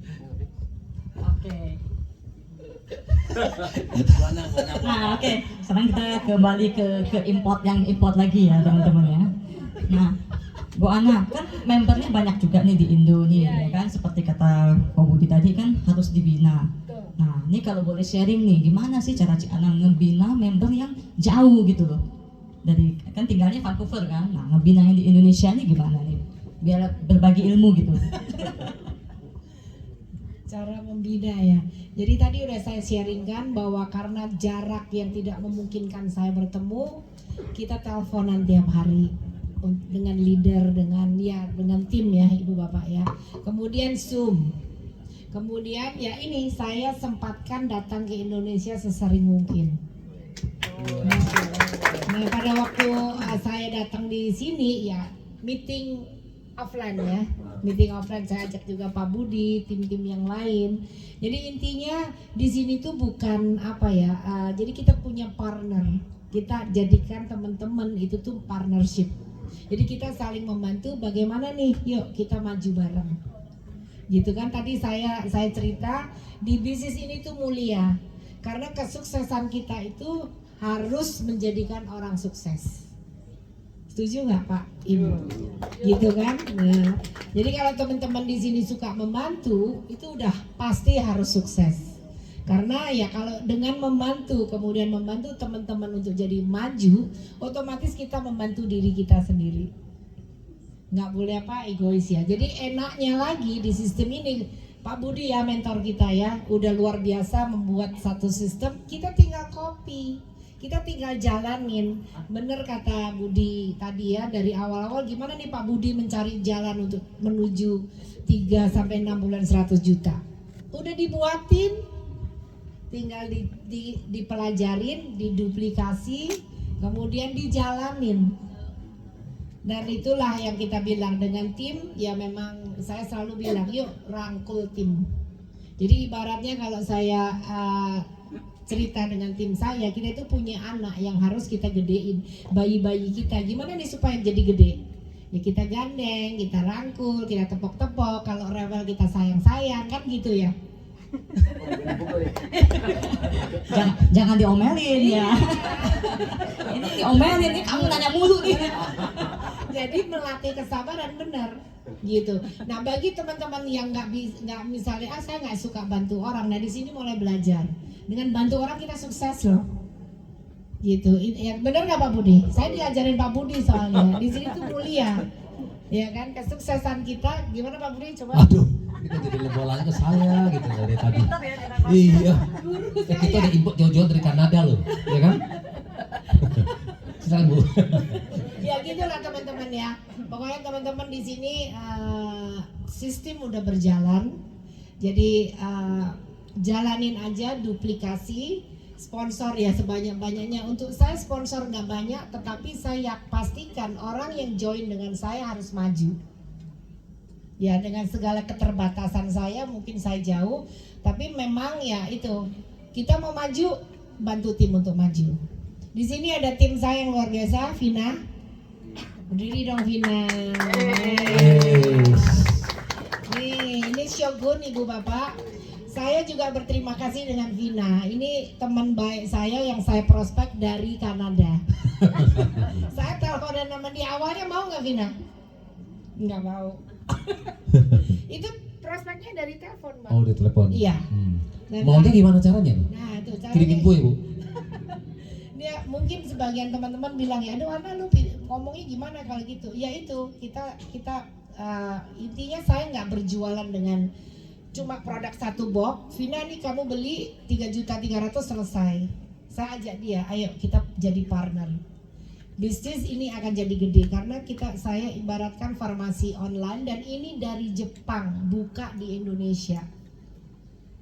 Nah, oke. Sekarang kita kembali ke import lagi ya, teman-teman ya. Nah, Bu Ana, kan membernya banyak juga nih di Indo nih, ya kan? Seperti kata Pak Budi tadi kan harus dibina. Nah, ini kalau boleh sharing nih, gimana sih cara Ci Ana ngebina member yang jauh gitu loh? Dari kan tinggalnya Vancouver kan? Nah, ngebina yang di Indonesia nih gimana nih? Biar berbagi ilmu gitu. Cara membina ya. Jadi tadi udah saya sharingkan bahwa karena jarak yang tidak memungkinkan saya bertemu, kita teleponan tiap hari dengan leader, dengan tim ya Ibu Bapak ya. Kemudian Zoom. Kemudian ya ini saya sempatkan datang ke Indonesia sesering mungkin. Nah pada waktu saya datang di sini ya meeting offline ya, meeting offline saya ajak juga Pak Budi, tim-tim yang lain. Jadi intinya di sini tuh bukan jadi kita punya partner, kita jadikan teman-teman itu tuh partnership. Jadi kita saling membantu. Bagaimana nih? Yuk kita maju bareng. Gitu kan tadi saya cerita di bisnis ini tuh mulia karena kesuksesan kita itu harus menjadikan orang sukses. Setuju nggak Pak Ibu? Gitu kan? Nah, jadi kalau teman-teman di sini suka membantu, itu udah pasti harus sukses. Karena ya kalau dengan membantu, kemudian membantu teman-teman untuk jadi maju, otomatis kita membantu diri kita sendiri. Nggak boleh egois ya. Jadi enaknya lagi di sistem ini, Pak Budi ya mentor kita ya, udah luar biasa membuat satu sistem, kita tinggal copy. Kita tinggal jalanin. Bener kata Budi tadi ya, dari awal-awal gimana nih Pak Budi mencari jalan untuk menuju 3-6 bulan 100 juta. Udah dibuatin, tinggal dipelajarin, diduplikasi, kemudian dijalanin. Dan itulah yang kita bilang dengan tim, ya memang saya selalu bilang yuk rangkul tim. Jadi ibaratnya kalau saya cerita dengan tim saya, kita itu punya anak yang harus kita gedein, bayi-bayi kita. Gimana nih supaya jadi gede? Ya kita gandeng, kita rangkul, kita tepok-tepok, kalau rewel kita sayang-sayang, kan gitu ya. Jangan diomelin ya. Ini diomelin nih, kamu nanya mulu nih. Jadi melatih kesabaran benar gitu. Nah bagi teman-teman yang nggak misalnya saya nggak suka bantu orang, nah di sini mulai belajar. Dengan bantu orang kita sukses loh. Gitu. Ya benar nggak Pak Budi? Saya diajarin Pak Budi soalnya. Di sini tuh mulia. Ya kan kesuksesan kita gimana Pak Budi coba? Aduh, kita jadi bolanya ke saya gitu dari tadi. Iya. Kita udah import jauh-jauh dari Kanada loh, ya kan? Silakan Bu. Ya gitulah teman-teman ya. Pokoknya teman-teman di sini sistem udah berjalan. Jadi jalanin aja, duplikasi. Sponsor ya sebanyak-banyaknya. Untuk saya sponsor nggak banyak, tetapi saya pastikan orang yang join dengan saya harus maju. Ya dengan segala keterbatasan saya, mungkin saya jauh, tapi memang ya itu kita mau maju, bantu tim untuk maju. Di sini ada tim saya yang luar biasa, Vina. Berdiri dong Vina. Nih, ini Shogun Ibu Bapak. Saya juga berterima kasih dengan Vina. Ini teman baik saya yang saya prospek dari Kanada. Saya teleponan sama dia, awalnya mau nggak Vina? Nggak mau. Itu prospeknya dari telepon, Mbak. Oh, di telepon. Iya. Nah, Maunya gimana caranya? Nah, itu caranya. Kirimin kue, Bu. Dia mungkin sebagian teman-teman bilang ya, aduh Ana lu ngomongnya gimana kalau gitu? Ya itu kita intinya saya nggak berjualan dengan cuma produk satu box. Vina nih kamu beli 3.300.000 selesai. Saya ajak dia, ayo kita jadi partner. Bisnis ini akan jadi gede karena saya ibaratkan farmasi online dan ini dari Jepang buka di Indonesia.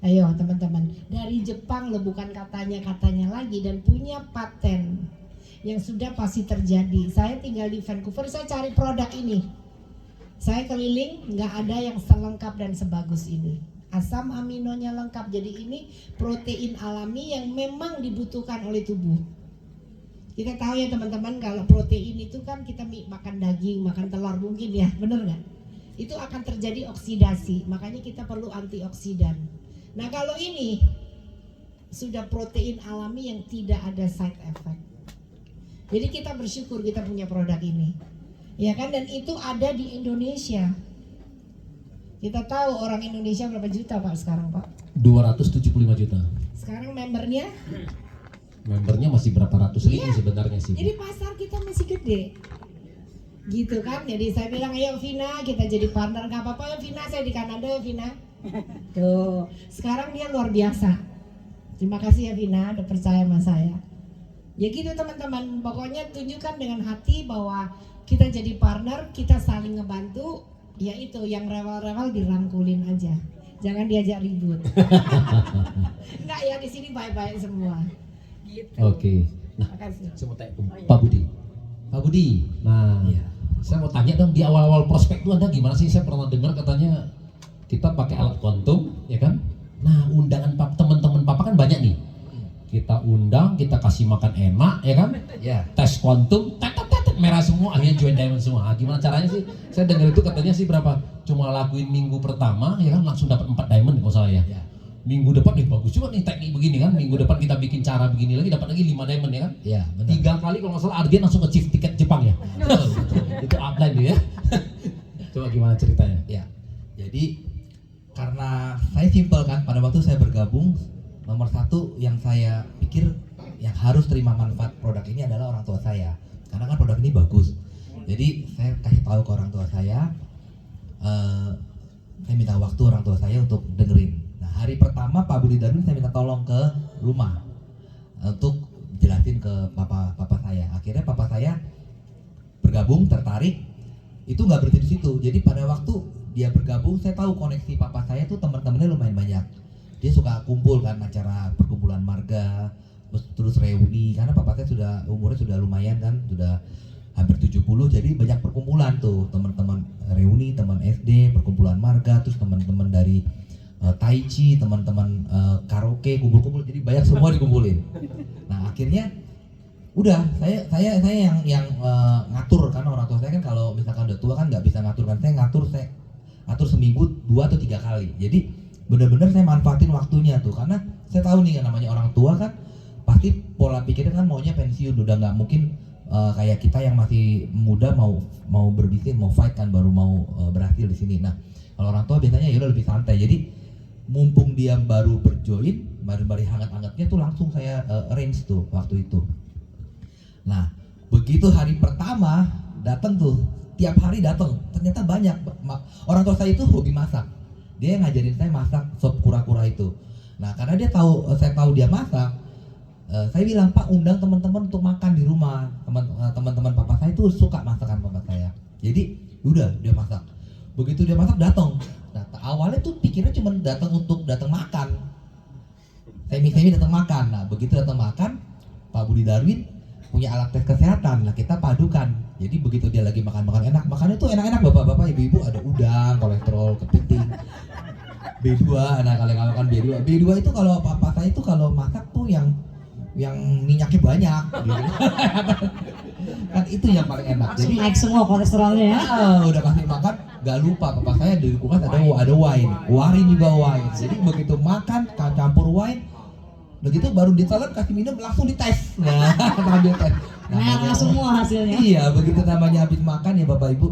Ayo teman-teman, dari Jepang loh, bukan katanya lagi, dan punya paten yang sudah pasti terjadi. Saya tinggal di Vancouver, saya cari produk ini. Saya keliling, nggak ada yang selengkap dan sebagus ini. Asam aminonya lengkap, jadi ini protein alami yang memang dibutuhkan oleh tubuh. Kita tahu ya teman-teman, kalau protein itu kan kita makan daging, makan telur mungkin ya, bener nggak? Itu akan terjadi oksidasi, makanya kita perlu antioksidan. Nah kalau ini sudah protein alami yang tidak ada side effect. Jadi kita bersyukur kita punya produk ini. Ya kan, dan itu ada di Indonesia. Kita tahu orang Indonesia berapa juta Pak sekarang Pak? 275 juta. Sekarang membernya? Membernya masih berapa ratus ribu sebenarnya sih. Jadi pasar kita masih gede. Gitu kan, jadi saya bilang ayo Vina kita jadi partner. Gak apa-apa ya Vina, saya di Kanada ya Vina. Tuh, sekarang dia luar biasa. Terima kasih ya Vina, udah percaya sama saya. Ya gitu teman-teman, pokoknya tunjukkan dengan hati bahwa kita jadi partner, kita saling ngebantu. Ya itu, yang rewel-rewel dirangkulin aja, jangan diajak ribut. Enggak ya, di sini baik-baik semua. Gitu. Oke. Nah, makasih. saya mau tanya ke Pak Budi. Pak Budi, nah, saya mau tanya dong, di awal-awal prospek itu Anda gimana sih? Saya pernah dengar katanya kita pakai alat kontum, ya kan? Nah, undangan teman-teman Papa kan banyak nih. Kita undang, kita kasih makan enak, ya kan? Ya. Tes kontum, merah semua, akhirnya join diamond semua. Nah, gimana caranya sih? Saya dengar itu katanya sih berapa? Cuma lakuin minggu pertama, ya kan langsung dapat 4 diamond kalau salah ya. Ya. Minggu depan nih bagus juga nih teknik begini kan. Minggu depan kita bikin cara begini lagi, dapat lagi 5 diamond ya kan? Ya, benar. 3 kali kalau nggak salah Ardian langsung nge-chief tiket Jepang ya. Itu upline dia ya. Coba gimana ceritanya? Ya. Jadi karena saya simpel kan, pada waktu saya bergabung, nomor satu yang saya pikir yang harus terima manfaat produk ini adalah orang tua saya. Karena kan produk ini bagus. Jadi saya kasih tahu ke orang tua saya minta waktu orang tua saya untuk dengerin. Nah hari pertama Pak Budi Darwin saya minta tolong ke rumah untuk jelasin ke papa saya. Akhirnya papa saya bergabung, tertarik. Itu nggak berhenti di situ. Jadi pada waktu dia bergabung, saya tahu koneksi papa saya tuh teman-temannya lumayan banyak. dia suka kumpul kan, acara perkumpulan marga, terus reuni, karena papa saya umurnya sudah lumayan kan, sudah hampir 70, jadi banyak perkumpulan tuh, teman-teman reuni, teman SD, perkumpulan marga, terus teman-teman dari tai chi, teman-teman karaoke, kumpul-kumpul, jadi banyak semua dikumpulin. Nah akhirnya udah saya yang ngatur, karena orang tua saya kan kalau misalkan udah tua kan nggak bisa ngatur kan, saya ngatur seminggu 2 atau 3 kali. Jadi benar-benar saya manfaatin waktunya tuh, karena saya tahu nih namanya orang tua kan pasti pola pikirnya kan maunya pensiun, udah nggak mungkin kayak kita yang masih muda mau berbisnis, mau fight kan, baru mau berhasil di sini. Nah kalau orang tua biasanya ya udah lebih santai, jadi mumpung dia baru berjoin, baru hangat-hangatnya tuh langsung saya arrange tuh waktu itu. Nah begitu hari pertama datang tuh, tiap hari datang, ternyata banyak. Orang tua saya itu hobi masak, dia yang ngajarin saya masak sop kura-kura itu. Nah karena saya tahu dia masak, saya bilang, Pak, undang teman-teman untuk makan di rumah. Teman-teman papa saya itu suka masakan papa saya, jadi udah dia masak. Begitu dia masak datang. Nah, awalnya tuh pikirnya cuma datang makan, semi datang makan. Nah begitu datang makan, Pak Budi Darwin punya alat tes kesehatan, nah kita padukan. Jadi begitu dia lagi makan enak, makannya tuh enak-enak, bapak-bapak, ibu-ibu, ada udang, kolesterol, kepiting, B2. Nah kalau makan B2 itu kalau papa saya itu kalau masak tuh yang minyaknya banyak gitu. Kan itu yang paling enak. Jadi Naik semua kolesterolnya ya. udah kasih makan, gak lupa papa saya di kulkas ada wine, warin juga wine. Jadi begitu makan campur wine, begitu baru ditelan kasih minum langsung dites. Nah, ambil tes. Merah semua hasilnya. Iya, begitu namanya habis makan ya Bapak Ibu,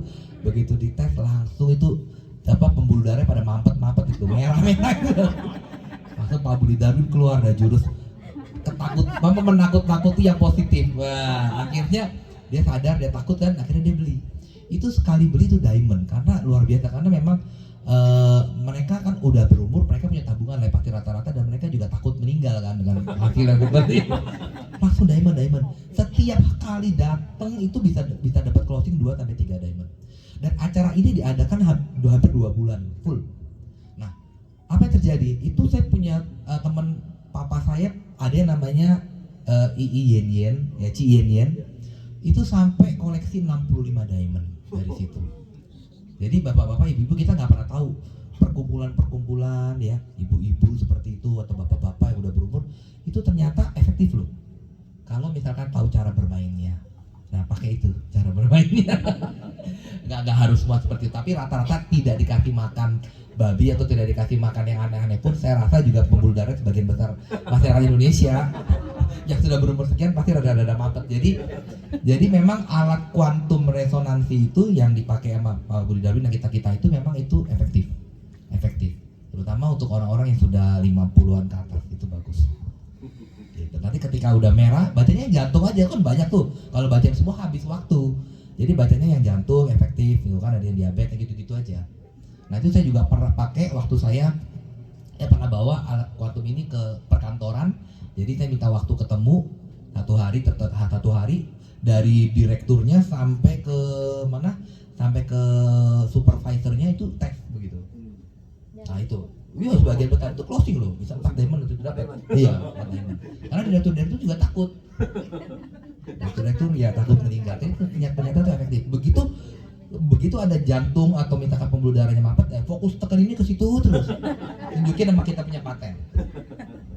begitu dites langsung itu pembuluh darah pada mampet itu merah-merah itu. Langsung Pak Budi Darwin keluar dari jurus menakut-nakuti yang positif. Wah, akhirnya dia sadar, dia takut kan, akhirnya dia beli. Itu sekali beli itu diamond, karena luar biasa, karena memang mereka kan udah berumur, mereka punya tabungan lah pasti rata-rata, dan mereka juga takut meninggal kan dengan hasil yang seperti itu. Langsung diamond. Setiap kali datang itu bisa dapat closing 2 sampai 3 diamond. Dan acara ini diadakan hampir 2 bulan full. Nah, apa yang terjadi? Itu saya punya teman papa saya, ada yang namanya Ii Yen, ya Ci Yen. Itu sampai koleksi 65 diamond dari situ. Jadi bapak-bapak, ibu-ibu, kita nggak pernah tahu perkumpulan ya, ibu-ibu seperti itu atau bapak-bapak yang udah berumur itu ternyata efektif loh. Kalau misalkan tahu cara bermainnya, nah pakai itu cara bermainnya. nggak harus semua seperti itu, tapi rata-rata tidak dikasih makan babi atau tidak dikasih makan yang aneh-aneh pun, saya rasa juga pembuluh darah sebagian besar masyarakat Indonesia yang sudah berumur sekian pasti rada-rada mampet. Jadi memang alat kuantum resonansi itu yang dipakai sama Pak Budi Darwin dan kita itu memang itu efektif, terutama untuk orang-orang yang sudah 50-an ke atas, itu bagus. Gitu. Nanti ketika udah merah, bacanya jantung aja kan banyak tuh. Kalau bacain semua habis waktu. Jadi bacanya yang jantung efektif, gitu kan, ada yang diabetes gitu-gitu aja. Nah itu saya juga pernah pakai waktu saya pernah bawa alat kuantum ini ke perkantoran. Jadi saya minta waktu ketemu satu hari dari direkturnya sampai ke mana, sampai ke supervisornya itu tes begitu. Nah itu, sebagian besar itu closing loh, bisa 4 diamond itu dapat. Iya, 4 diamond. Karena direktur juga takut. Direktur ya takut meninggal. Tapi ternyata itu efektif. Begitu ada jantung atau misalkan pembuluh darahnya mampet, fokus tekan ini ke situ terus. Tunjukin sama kita punya paten.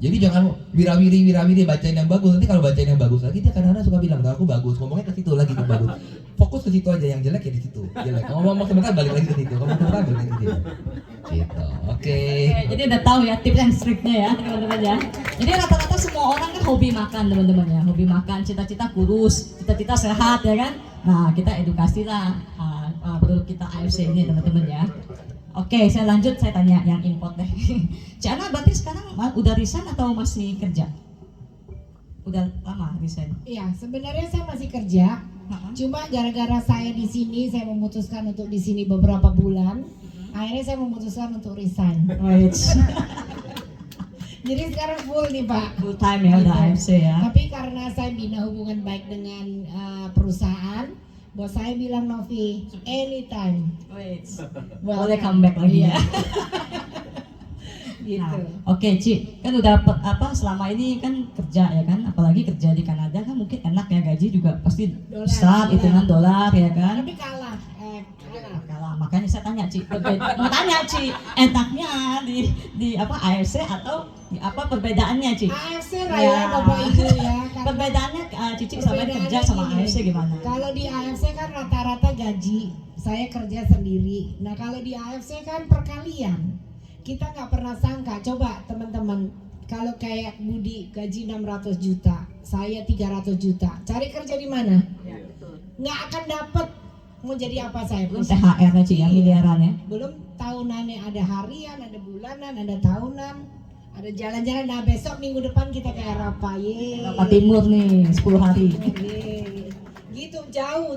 Jadi jangan wirawiri bacain yang bagus. Nanti kalau bacain yang bagus lagi dia kadang-kadang suka bilang, "Aku bagus." Ngomongnya ke situ lagi, ke bagus. Fokus ke situ aja, yang jelek ya di situ. Jelek. Ngomong sebentar balik lagi ke situ. Ngomong sebentar balik lagi ke situ. Gitu. Oke. Jadi udah tahu ya tips and triknya ya teman-teman ya. Jadi rata-rata semua orang kan hobi makan teman-teman ya. Hobi makan, cita-cita kurus, cita-cita sehat ya kan. Nah kita edukasi lah produk kita AFC ini teman-teman ya. Oke, saya lanjut, saya tanya yang import deh. Cik Ana berarti sekarang udah resign atau masih kerja? Udah lama resign? Iya, sebenarnya saya masih kerja. Cuma gara-gara saya di sini, saya memutuskan untuk di sini beberapa bulan. Akhirnya saya memutuskan untuk resign. Wait. Jadi sekarang full nih Pak. Full time ya udah AFC ya. Tapi karena saya bina hubungan baik dengan perusahaan, bos saya bilang, Novi, anytime. Wait. Boleh comeback lagi ya. Gitu. Nah, oke Ci, kan udah selama ini kan kerja ya kan, apalagi kerja di Kanada kan mungkin enak ya, gaji juga pasti Dolar, besar, iya. hitungan dolar ya kan. Tapi kalah. Kalah, makanya saya tanya Ci, mau tanya Ci, enaknya di AFC atau apa perbedaannya Ci? AFC Raya Bapak Ibu ya. Karena Perbedaannya Cici sama kerja sama gini, AFC gimana? Kalau di AFC kan rata-rata gaji, saya kerja sendiri. Nah kalau di AFC kan perkalian, kita nggak pernah sangka. Coba teman-teman, kalau kayak Budi gaji 600 juta, saya 300 juta, cari kerja di mana? Nggak akan dapet. Mau jadi apa saya? Belum THR-nya Ci yang miliaran ya? Belum tahunannya, ada harian, ada bulanan, ada tahunan, ada jalan-jalan. Nah besok minggu depan kita ke Eropa, Eropa Timur nih, 10 hari. Gitu jauh.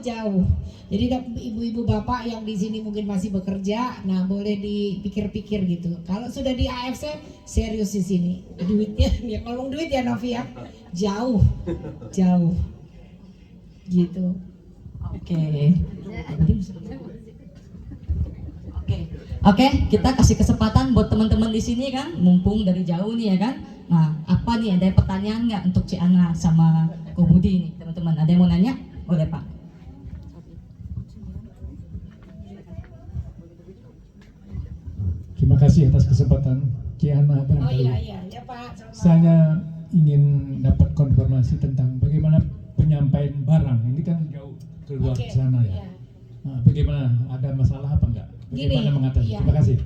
Jadi ibu-ibu bapak yang di sini mungkin masih bekerja, nah boleh dipikir-pikir gitu. Kalau sudah di AFC serius di sini, duitnya, ya ngomong duit ya Novi ya, jauh, gitu. Oke, kita kasih kesempatan buat teman-teman di sini kan, mumpung dari jauh nih ya kan. Nah, apa nih, ada pertanyaan nggak untuk Ci Ana sama Ko Budi nih teman-teman? Ada yang mau nanya? Boleh Pak. Terima kasih atas kesempatan Ci Ana. Oh iya Pak. Saya ingin dapat konfirmasi tentang bagaimana penyampaian barang. Ini kan jauh keluar Oke, sana ya. iya. Nah, bagaimana, ada masalah apa enggak? Bagaimana mengatasi? iya. Terima kasih.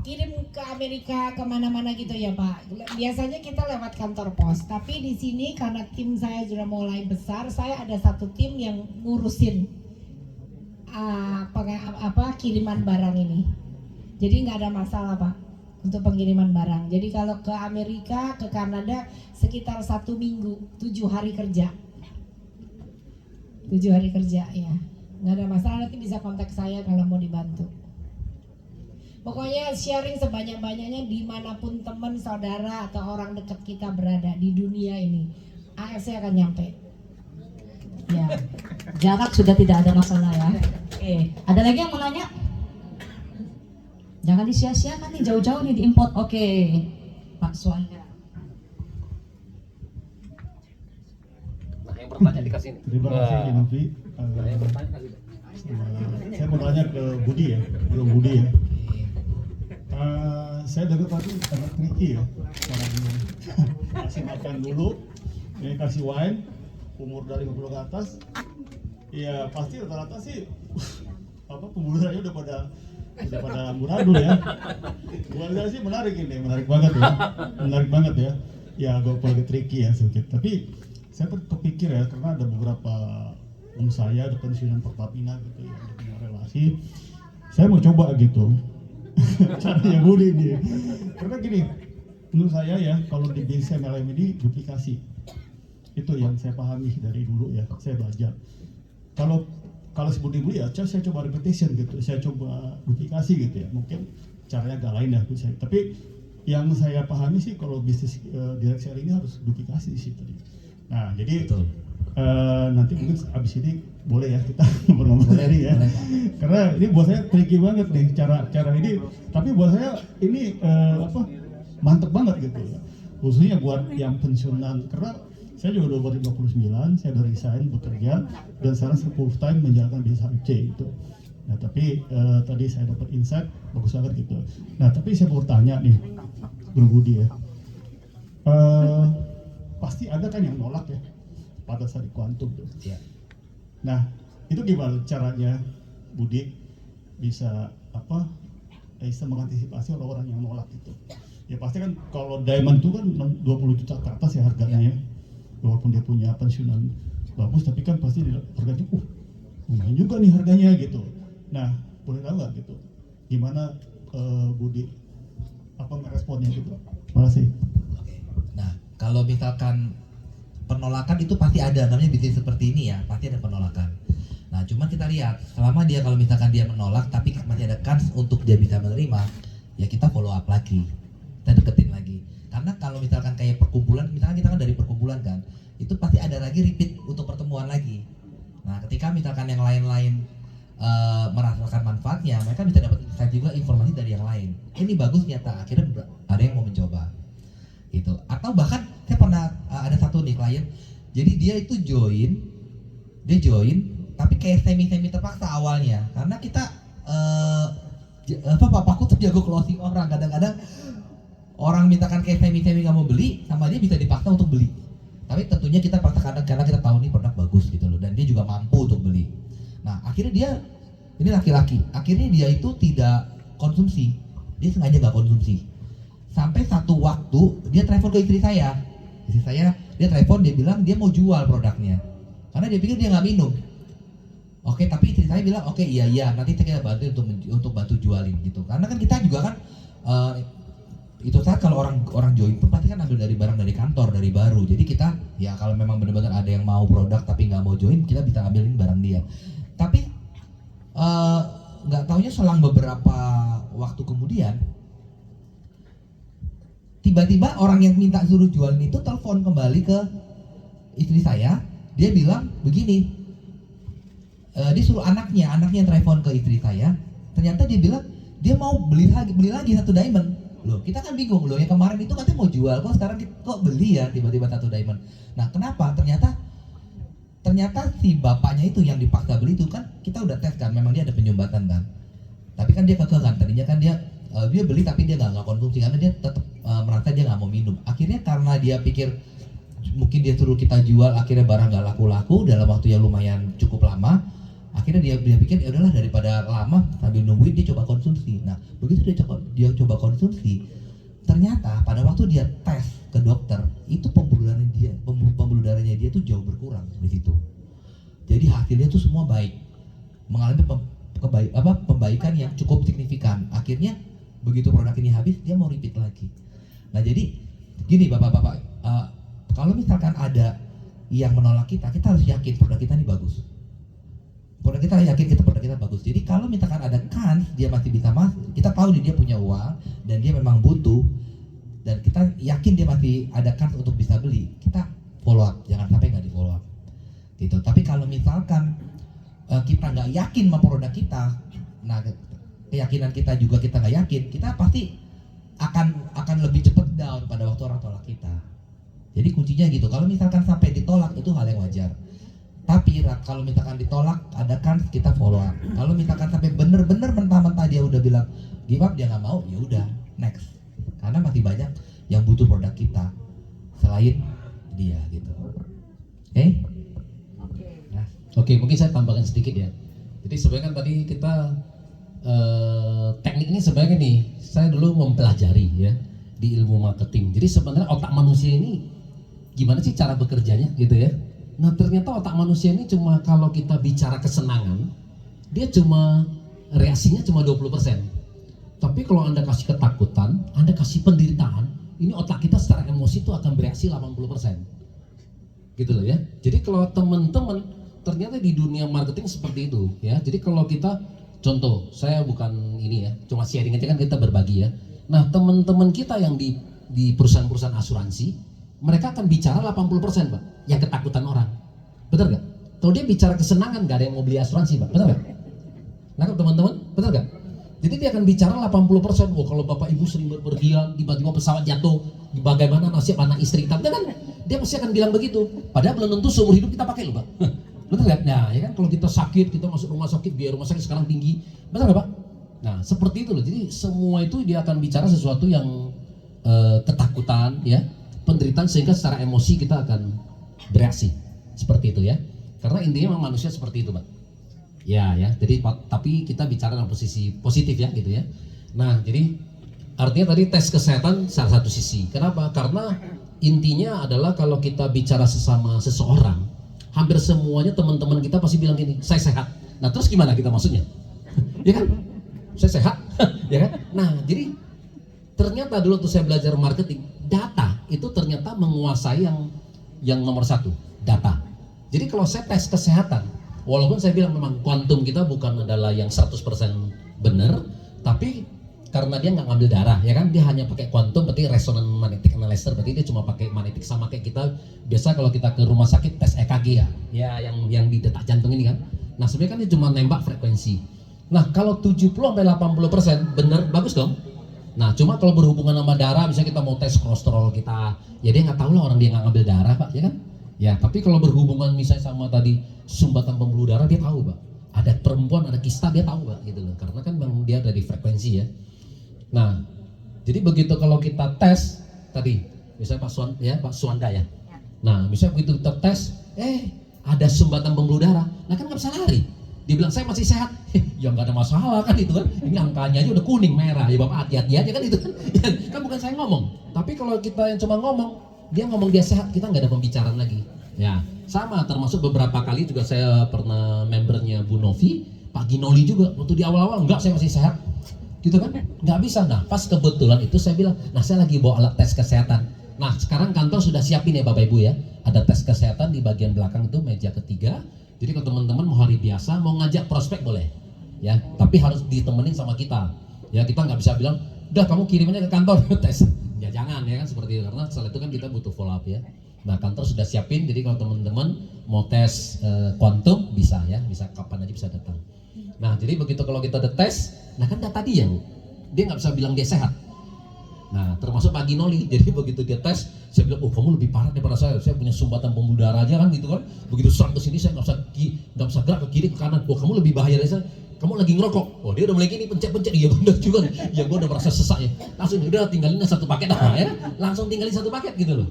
Kirim ke Amerika kemana-mana gitu ya Pak. Biasanya kita lewat kantor pos. Tapi di sini karena tim saya sudah mulai besar, saya ada satu tim yang ngurusin kiriman barang ini. Jadi nggak ada masalah Pak untuk pengiriman barang. Jadi kalau ke Amerika, ke Kanada sekitar 1 minggu, 7 hari kerja. 7 hari kerja ya. Nggak ada masalah, nanti bisa kontak saya kalau mau dibantu. Pokoknya sharing sebanyak-banyaknya dimanapun teman, saudara, atau orang dekat kita berada di dunia ini, AFC akan nyampe. Ya, jarak sudah tidak ada masalah ya. Oke, ada lagi yang mau nanya? Jangan disia-siakan nih, jauh-jauh nih diimport. Oke, Pak Suanda. Nah, yang bertanya dikasih nih. Terima kasih Novi. Nah, yang bertanya kasih. Saya mau tanya ke Budi ya, Bro Budi ya. Saya dengar tadi agak tricky ya, caranya. Kasih makan dulu, ini kasih wine, umur dari 50 ke atas. Ya pasti rata-rata sih pembulurannya udah pada amburadul ya. Gua lihat sih menarik banget ya. Ya gue agak tricky ya sedikit. Tapi saya kepikir ya, karena ada beberapa saya ada pensiunan Pertamina gitu yang punya relasi. Saya mau coba gitu. Caranya Budi nih. Karena gini, menurut saya ya, kalau di bisnis MLM ini duplikasi. Itu yang saya pahami dari dulu ya, saya belajar. Kalau sebut Budi ya, saya coba repetition gitu, saya coba duplikasi gitu ya. Mungkin caranya agak lain ya, tapi yang saya pahami sih kalau bisnis direct selling ini harus duplikasi sih tadi. Nah, jadi nanti mungkin abis ini boleh ya kita ngomong-ngomong dari ya. Karena ini buat saya tricky banget nih cara ini. Tapi buat saya ini mantep banget gitu ya. Khususnya buat yang pensiunan, karena saya juga udah 59, saya udah resign bekerja dan sekarang full time menjalankan bisnis HMC itu. Nah tapi tadi saya dapat insight bagus banget gitu. Nah tapi saya mau tanya nih, Bro Budi ya, pasti ada kan yang nolak ya pada saat di kuantum tuh. Ya. Nah itu gimana caranya Budi bisa bisa mengantisipasi orang-orang yang nolak itu? Ya pasti kan kalau diamond itu kan 20 juta ke atas ya harganya ya. Walaupun dia punya pensiunan bagus, tapi kan pasti harganya lumayan juga nih harganya gitu. Nah boleh tahu nggak gitu gimana Budi meresponnya gitu? Terima kasih. Oke. Nah, kalau misalkan penolakan itu pasti ada, namanya bisnis seperti ini ya, pasti ada penolakan. Nah, cuman kita lihat selama dia kalau misalkan dia menolak tapi masih ada kans untuk dia bisa menerima, ya kita follow up lagi, kita deketin lagi. Karena kalau misalkan kayak perkumpulan, misalkan kita kan dari perkumpulan kan, itu pasti ada lagi repeat untuk pertemuan lagi. Nah, ketika misalkan yang lain-lain merasakan manfaatnya, mereka bisa dapat insight juga informasi dari yang lain. ini bagus ternyata, akhirnya ada yang mau mencoba gitu. Atau bahkan saya pernah ada satu nih klien, jadi dia itu join tapi kayak semi terpaksa awalnya, karena kita papaku tuh jago closing orang. Kadang-kadang orang mintakan kayak semi nggak mau beli, sama dia bisa dipaksa untuk beli. Tapi tentunya kita paksa karena kita tahu nih produk bagus gitu loh, dan dia juga mampu untuk beli. Nah akhirnya dia, ini laki-laki, akhirnya dia itu tidak konsumsi, dia sengaja nggak konsumsi. Sampai satu waktu dia telepon ke istri saya, dia telepon, dia bilang dia mau jual produknya, karena dia pikir dia nggak minum. Oke, tapi istri saya bilang oke, iya nanti kita bantu untuk bantu jualin gitu. Karena kan kita juga kan itu saat kalau orang join pun pasti kan ambil dari barang dari kantor, dari baru. Jadi kita ya kalau memang benar-benar ada yang mau produk tapi nggak mau join, kita bisa ambilin barang dia. Tapi nggak taunya selang beberapa waktu kemudian, tiba-tiba orang yang minta suruh jualin itu telepon kembali ke istri saya. Dia bilang begini, dia suruh anaknya telepon ke istri saya. Ternyata dia bilang dia mau beli lagi satu diamond. Loh, kita kan bingung loh, yang kemarin itu katanya mau jual, kok sekarang kok beli ya tiba-tiba satu diamond. Nah kenapa? Ternyata si bapaknya itu yang dipaksa beli itu kan, kita udah tes kan, memang dia ada penyumbatan kan. Tapi kan dia kekeh kan, tadinya kan dia beli tapi dia nggak konsumsi, karena dia tetap merasa dia nggak mau minum. Akhirnya karena dia pikir mungkin dia suruh kita jual, akhirnya barang nggak laku-laku dalam waktu yang lumayan cukup lama. Akhirnya dia pikir ya udahlah, daripada lama sambil nungguin, dia coba konsumsi. Nah begitu dia coba konsumsi, ternyata pada waktu dia tes ke dokter itu pembuluh darahnya dia tuh jauh berkurang di situ. Jadi hasilnya tuh semua baik, mengalami pembaikan yang cukup signifikan. Akhirnya begitu produk ini habis, dia mau repeat lagi. Nah jadi gini bapak-bapak, kalau misalkan ada yang menolak kita harus yakin produk kita ini bagus. Produk kita bagus. Jadi kalau misalkan ada kans dia masih bisa masuk, kita tahu dia punya uang dan dia memang butuh, dan kita yakin dia masih ada kans untuk bisa beli, kita follow up, jangan sampai nggak di follow up gitu. Tapi kalau misalkan kita nggak yakin sama produk kita, nah keyakinan kita juga kita nggak yakin, kita pasti akan lebih cepat down pada waktu orang tolak kita. Jadi kuncinya gitu. Kalau misalkan sampai ditolak itu hal yang wajar. Tapi kalau misalkan ditolak ada kan kita follow up. Kalau misalkan sampai bener-bener mentah-mentah dia udah bilang give up, dia nggak mau, ya udah next. Karena masih banyak yang butuh produk kita selain dia gitu. Oke? Nah. Oke, mungkin saya tambahkan sedikit ya. Jadi sebenarnya kan tadi kita teknik ini sebenarnya nih, saya dulu mempelajari ya di ilmu marketing. Jadi sebenarnya otak manusia ini gimana sih cara bekerjanya gitu ya. Nah ternyata otak manusia ini cuma kalau kita bicara kesenangan, dia cuma reaksinya cuma 20%. Tapi kalau Anda kasih ketakutan, Anda kasih penderitaan, ini otak kita secara emosi itu akan bereaksi 80%. Gitu loh ya. Jadi kalau teman-teman ternyata di dunia marketing seperti itu ya. Jadi kalau kita contoh, saya bukan ini ya, cuma sharing aja kan, kita berbagi ya. Nah teman-teman kita yang di perusahaan-perusahaan asuransi, mereka akan bicara 80% Pak, yang ketakutan orang. Betul gak? Kalau dia bicara kesenangan, gak ada yang mau beli asuransi Pak, betul gak? Nangkep teman-teman, betul gak? Jadi dia akan bicara 80%, oh kalau bapak ibu sering berpergian, tiba-tiba pesawat jatuh, bagaimana nasib anak istri kita, betul kan? Dia pasti akan bilang begitu, padahal belum tentu seumur hidup kita pakai loh Pak. Betul gak? Nah ya kan, kalau kita sakit, kita masuk rumah sakit, biaya rumah sakit sekarang tinggi, betul gak Pak? Nah seperti itu loh, jadi semua itu dia akan bicara sesuatu yang ketakutan ya, penderitaan, sehingga secara emosi kita akan bereaksi seperti itu ya. Karena intinya memang manusia seperti itu Pak. Ya. Jadi tapi kita bicara dalam posisi positif ya gitu ya. Nah jadi artinya tadi tes kesehatan salah satu sisi. Kenapa? Karena intinya adalah kalau kita bicara sesama seseorang, hampir semuanya teman-teman kita pasti bilang gini, saya sehat. Nah terus gimana kita maksudnya? Ya kan? Saya sehat, ya kan? Nah jadi ternyata dulu tuh saya belajar marketing, data itu ternyata menguasai yang nomor satu, data. Jadi kalau saya tes kesehatan, walaupun saya bilang memang kuantum kita bukan adalah yang 100% benar, tapi karena dia nggak ngambil darah, ya kan, dia hanya pakai kuantum, berarti resonance magnetic analyzer, berarti dia cuma pakai magnetik, sama kayak kita biasa kalau kita ke rumah sakit tes EKG ya yang di detak jantung ini kan. Nah sebenarnya kan dia cuma nembak frekuensi. Nah kalau 70-80% benar, bagus dong. Nah, cuma kalau berhubungan sama darah, misalnya kita mau tes kolesterol kita, ya dia nggak tahu lah orang dia nggak ngambil darah, Pak, ya kan? Ya, tapi kalau berhubungan misalnya sama tadi sumbatan pembuluh darah, dia tahu, Pak. Ada perempuan, ada kista, dia tahu, Pak, gitu loh. Karena kan memang dia dari frekuensi ya. Nah, jadi begitu kalau kita tes tadi, misalnya Pak Suwanda ya. Nah, misalnya begitu kita tes, ada sumbatan pembuluh darah, nah kan nggak bisa lari. Dibilang saya masih sehat, ya nggak ada masalah kan itu kan. Ini angkanya aja udah kuning merah, ya Bapak hati-hati aja kan itu kan. Kan bukan saya ngomong, tapi kalau kita yang cuma ngomong, dia ngomong dia sehat, kita nggak ada pembicaraan lagi. Ya, sama termasuk beberapa kali juga saya pernah membernya Bu Novi, Pak Ginoli juga waktu di awal-awal enggak saya masih sehat, gitu kan? Nggak bisa. Nah, pas kebetulan itu saya bilang, nah saya lagi bawa alat tes kesehatan. Nah, sekarang kantor sudah siapin ya Bapak Ibu ya, ada tes kesehatan di bagian belakang itu meja ketiga. Jadi kalau teman-teman mau hari biasa, mau ngajak prospek boleh, ya. Tapi harus ditemenin sama kita. Ya kita nggak bisa bilang, udah kamu kirimannya ke kantor tes. Ya jangan ya kan seperti itu, karena setelah itu kan kita butuh follow up ya. Nah kantor sudah siapin, jadi kalau teman-teman mau tes kuantum bisa ya, bisa kapan aja bisa datang. Nah jadi begitu kalau kita udah tes, nah kan tadi ya Bu, dia nggak bisa bilang dia sehat. Nah termasuk Pak Ginoli, jadi begitu dia tes, saya bilang, oh kamu lebih parah daripada saya punya sumbatan pembuluh darah aja kan gitu kan. Begitu serang ke sini saya nggak bisa gerak ke kiri ke kanan, oh kamu lebih bahaya dari saya, kamu lagi ngerokok, oh dia udah mulai gini pencet-pencet, iya bener juga nih, ya gue udah merasa sesak ya, langsung udah tinggalin satu paket ya, langsung tinggalin satu paket gitu loh,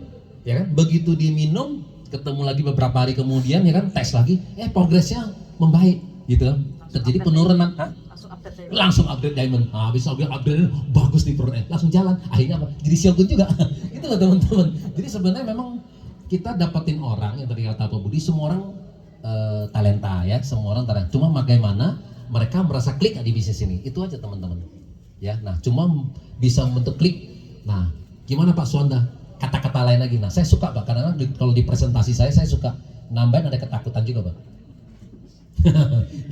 ya kan. Begitu diminum, ketemu lagi beberapa hari kemudian ya kan, tes lagi, progresnya membaik gitu kan, terjadi penurunan. Langsung upgrade diamond, habis upgrade bagus nih perutnya, langsung jalan, akhirnya apa? Jadi shogun juga. Itu loh teman-teman. Jadi sebenarnya memang kita dapetin orang yang tadi kata Pak Budi, semua orang talenta ya, semua orang talenta. Cuma bagaimana mereka merasa klik di bisnis ini, itu aja teman-teman. Ya, nah cuma bisa membentuk klik. Nah, gimana Pak Suwanda? Kata-kata lain lagi. Nah, saya suka Pak, karena kalau di presentasi saya suka nambahin ada ketakutan juga Pak.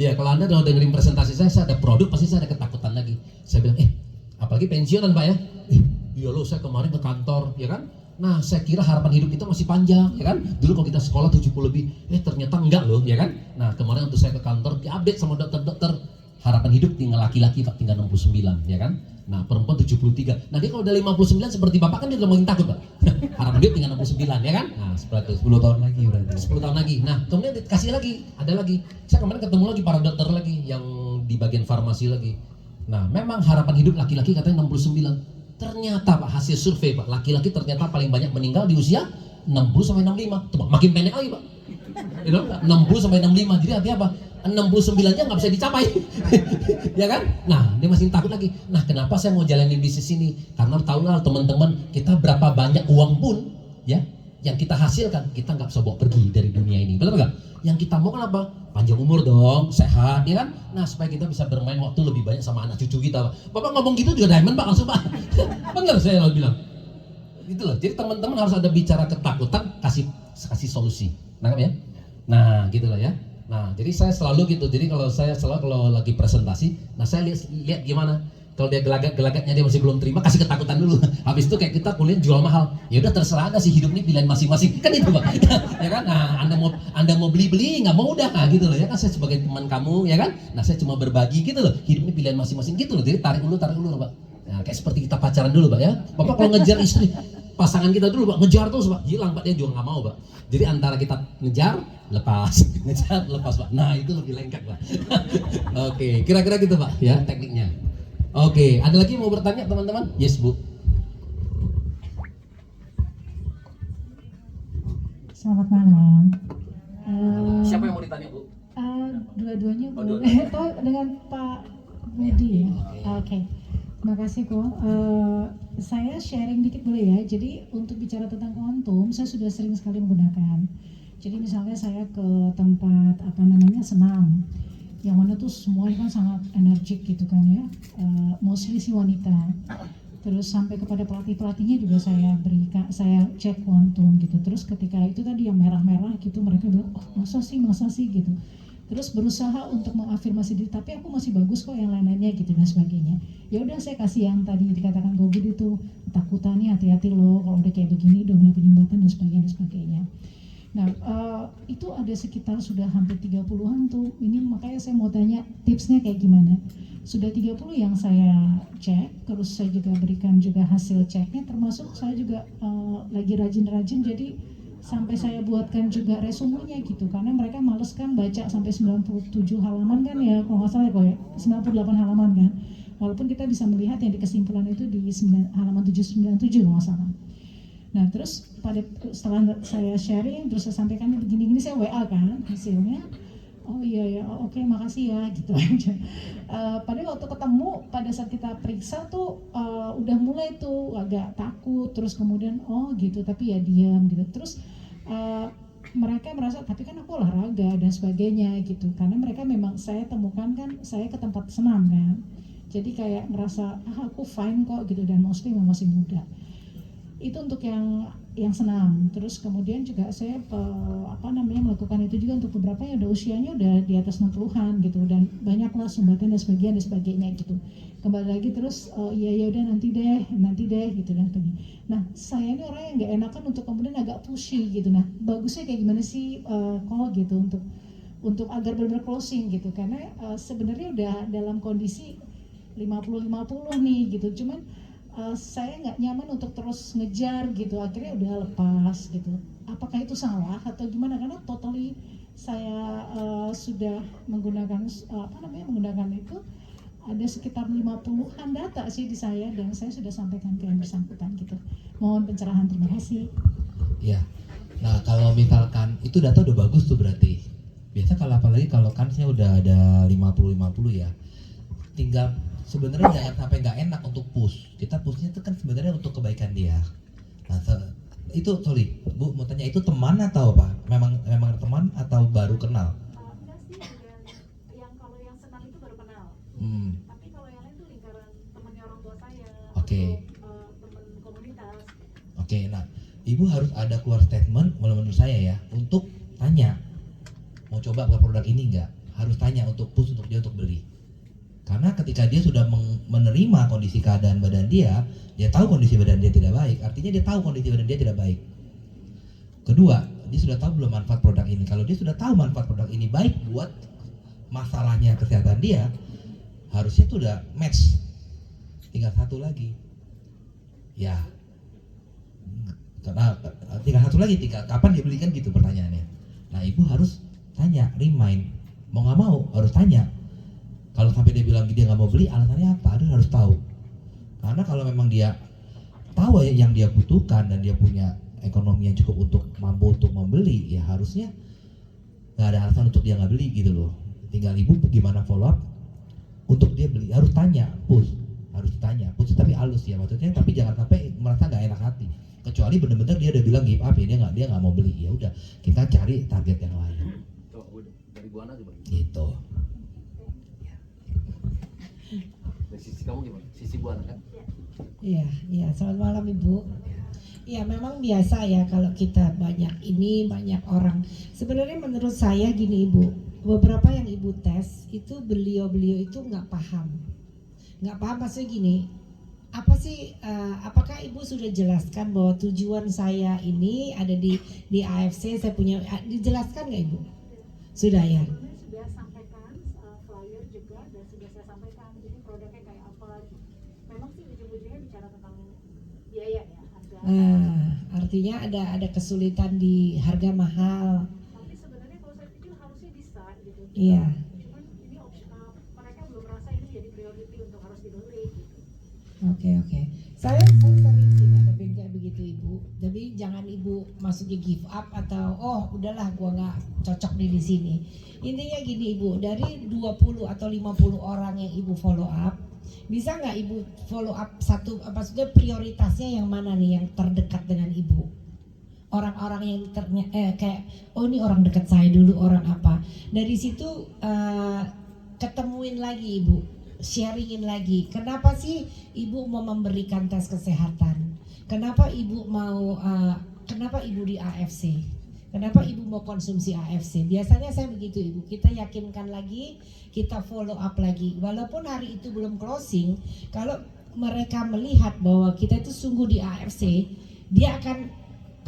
Ya kalau Anda udah dengerin presentasi saya ada produk pasti saya ada ketakutan lagi. Saya bilang, apalagi pensiunan Pak ya. Iya loh, saya kemarin ke kantor, ya kan. Nah saya kira harapan hidup kita masih panjang, ya kan. Dulu kalau kita sekolah 70 lebih, ternyata enggak loh, ya kan. Nah kemarin waktu saya ke kantor diupdate sama dokter-dokter, harapan hidup tinggal laki-laki Pak, tinggal 69, ya kan. Nah perempuan 73. Nah dia kalau udah 59 seperti Bapak kan dia udah makin takut Pak. Harapan hidup tinggal 69, ya kan. Nah seperti itu 10 tahun lagi berarti. 10 tahun lagi. Nah kemudian dikasih lagi, ada lagi. Saya kemarin ketemu lagi para dokter lagi yang di bagian farmasi lagi. Nah memang harapan hidup laki-laki katanya 69. Ternyata Pak hasil survei Pak, laki-laki ternyata paling banyak meninggal di usia 60 sampai 65. Tuh Pak, makin pendek lagi Pak. 60 sampai 65. Jadi artinya apa? 69-nya nggak bisa dicapai. Ya kan? Nah, dia masih takut lagi. Nah, kenapa saya mau jalanin bisnis ini? Karena tahulah teman-teman, kita berapa banyak uang pun ya yang kita hasilkan, kita nggak bisa bawa pergi dari dunia ini. Betul nggak? Yang kita mau kan apa? Panjang umur dong, sehat, ya kan? Nah, supaya kita bisa bermain waktu lebih banyak sama anak cucu kita. Bapak ngomong gitu juga diamond Pak, langsung Pak. Bener saya lalu bilang. Gitu loh. Jadi teman-teman harus ada bicara ketakutan, kasih solusi. Nangkap ya? Nah, gitu lah ya. Nah, jadi saya selalu gitu. Jadi kalau lagi presentasi, nah saya lihat gimana. Kalau dia gelagatnya dia masih belum terima, kasih ketakutan dulu. Habis itu kayak kita kuliah jual mahal. Ya udah terserah Anda sih, hidup ini pilihan masing-masing. Kan itu Pak. Ya kan? Nah, Anda mau beli nggak mau udah gitu loh ya kan, saya sebagai teman kamu ya kan. Nah, saya cuma berbagi gitu loh. Hidup ini pilihan masing-masing gitu loh. Jadi tarik dulu Pak. Nah, kayak seperti kita pacaran dulu Pak ya. Bapak kalau ngejar istri pasangan kita dulu Pak, ngejar terus Pak, hilang Pak, dia juga nggak mau Pak. Jadi antara kita ngejar, lepas, ngejar, lepas Pak. Nah itu lebih lengkap Pak. Oke, kira-kira gitu Pak ya tekniknya. Oke, ada lagi yang mau bertanya teman-teman? Yes Bu. Selamat malam. Siapa yang mau ditanya Bu? Dua-duanya Oh, boleh. Oh, dengan Pak Budi ya. Oke. Terima kasih kok. Saya sharing dikit boleh ya. Jadi untuk bicara tentang kuantum, saya sudah sering sekali menggunakan. Jadi misalnya saya ke tempat senam, yang mana tuh semuanya kan sangat energik gitu kan ya. Mostly si wanita. Terus sampai kepada pelatihnya juga saya cek kuantum gitu. Terus ketika itu tadi yang merah-merah gitu, mereka bilang, oh masa sih gitu. Terus berusaha untuk mengafirmasi diri, tapi aku masih bagus kok yang lain-lainnya gitu dan sebagainya. Ya udah saya kasih yang tadi dikatakan Go Budi itu, ketakutannya hati-hati loh kalau udah kayak begini, udah mulai penyumbatan dan sebagainya. Nah, itu ada sekitar sudah hampir 30-an tuh. Ini makanya saya mau tanya tipsnya kayak gimana. Sudah 30 yang saya cek, terus saya juga berikan juga hasil ceknya, termasuk saya juga lagi rajin-rajin, jadi sampai saya buatkan juga resumenya gitu. Karena mereka males kan baca sampai 97 halaman kan ya, kalau nggak salah ya kok ya, 98 halaman kan. Walaupun kita bisa melihat yang di kesimpulan itu di halaman 797 kalau nggak salah. Nah terus setelah saya sharing, terus saya sampaikan begini-gini, saya WA kan hasilnya. Oh iya ya, oke makasih ya gitu aja. Pada waktu ketemu, pada saat kita periksa tuh udah mulai tuh agak takut, terus kemudian oh gitu, tapi ya diam gitu. Terus mereka merasa tapi kan aku olahraga dan sebagainya gitu, karena mereka memang saya temukan kan saya ke tempat senam kan, jadi kayak ngerasa aku fine kok gitu, dan mostly memang masih muda. Itu untuk yang senam. Terus kemudian juga saya melakukan itu juga untuk beberapa yang udah usianya udah di atas 60-an gitu, dan banyaklah sumbatan dan sebagainya gitu. Kembali lagi terus iya udah nanti deh gitu dan sebagainya. Nah saya ini orang yang nggak enakan untuk kemudian agak pushy gitu. Nah bagusnya kayak gimana sih kok gitu untuk agar benar-benar closing gitu, karena sebenarnya udah dalam kondisi 50-50 nih gitu, cuman saya nggak nyaman untuk terus ngejar gitu, akhirnya udah lepas gitu. Apakah itu salah atau gimana? Karena totally saya sudah menggunakan menggunakan itu ada sekitar 50-an data sih di saya, dan saya sudah sampaikan ke yang bersangkutan gitu. Mohon pencerahan, terima kasih. Ya. Nah, kalau misalkan itu data udah bagus tuh berarti. Biasa kalau apalagi kalau kansnya udah ada 50-50 ya. Tinggal sebenarnya jangan sampai nggak enak untuk push. Kita pushnya itu kan sebenarnya untuk kebaikan dia. Nah, itu sorry, Bu mau tanya, itu teman atau apa? Memang teman atau baru kenal? Enggak sih, yang kalau yang senam itu baru kenal. Tapi kalau yang lain itu lingkaran temannya orang tua saya. Oke. Teman komunitas. Oke, nah Ibu harus ada keluar statement menurut saya ya, untuk tanya mau coba produk ini nggak, harus tanya untuk push untuk dia untuk beli. Karena ketika dia sudah menerima kondisi keadaan badan dia tahu kondisi badan dia tidak baik, artinya dia tahu kondisi badan dia tidak baik. Kedua, dia sudah tahu belum manfaat produk ini. Kalau dia sudah tahu manfaat produk ini baik buat masalahnya kesehatan dia, harusnya itu udah match. Tinggal satu lagi. Ya. Karena tinggal satu lagi, tinggal kapan dia belikan gitu pertanyaannya. Nah, Ibu harus tanya, remind. Mau nggak mau harus tanya. Kalau sampai dia bilang dia nggak mau beli, alasannya apa? Dia harus tahu. Karena kalau memang dia tahu ya yang dia butuhkan dan dia punya ekonomi yang cukup untuk mampu untuk membeli, ya harusnya nggak ada alasan untuk dia nggak beli gitu loh. Tinggal Ibu gimana follow up untuk dia beli. Harus tanya, push tapi halus ya maksudnya. Tapi jangan sampai merasa nggak enak hati. Kecuali benar-benar dia udah bilang give up ya, dia nggak mau beli, ya udah kita cari target yang lain. Dari Buana gimana? Gitu. Dari sisi kamu gimana? Sisi Buana kan? Iya, selamat malam Ibu. Ya memang biasa ya kalau kita banyak orang. Sebenarnya menurut saya gini Ibu, beberapa yang Ibu tes itu beliau itu nggak paham maksudnya gini. Apakah Ibu sudah jelaskan bahwa tujuan saya ini ada di AFC, saya punya, dijelaskan nggak Ibu? Sudah ya? Sudah sampaikan flyer juga, dan sudah saya sampaikan ini produknya kayak apa. Memang sih ujung-ujungnya bicara tentang biaya ya, harga. Artinya ada kesulitan di harga mahal. Tapi sebenarnya kalau saya pikir harusnya bisa gitu. Iya. Cuman ini opsional, mereka belum merasa ini jadi priority untuk harus dibeli gitu. Oke. Saya sering sih ngadepin kayak begitu Ibu. Tapi jangan Ibu maksudnya give up atau udahlah gua nggak cocok di sini. Intinya gini Ibu, dari 20 atau 50 orang yang Ibu follow up, bisa nggak Ibu follow up satu, maksudnya prioritasnya yang mana nih yang terdekat dengan Ibu? Orang-orang yang kayak ini orang dekat saya dulu, orang apa. Dari situ ketemuin lagi Ibu, sharingin lagi. Kenapa sih Ibu mau memberikan tes kesehatan? Kenapa Ibu mau kenapa Ibu di AFC? Kenapa Ibu mau konsumsi AFC? Biasanya saya begitu Ibu, kita yakinkan lagi, kita follow up lagi. Walaupun hari itu belum closing, kalau mereka melihat bahwa kita itu sungguh di AFC, dia akan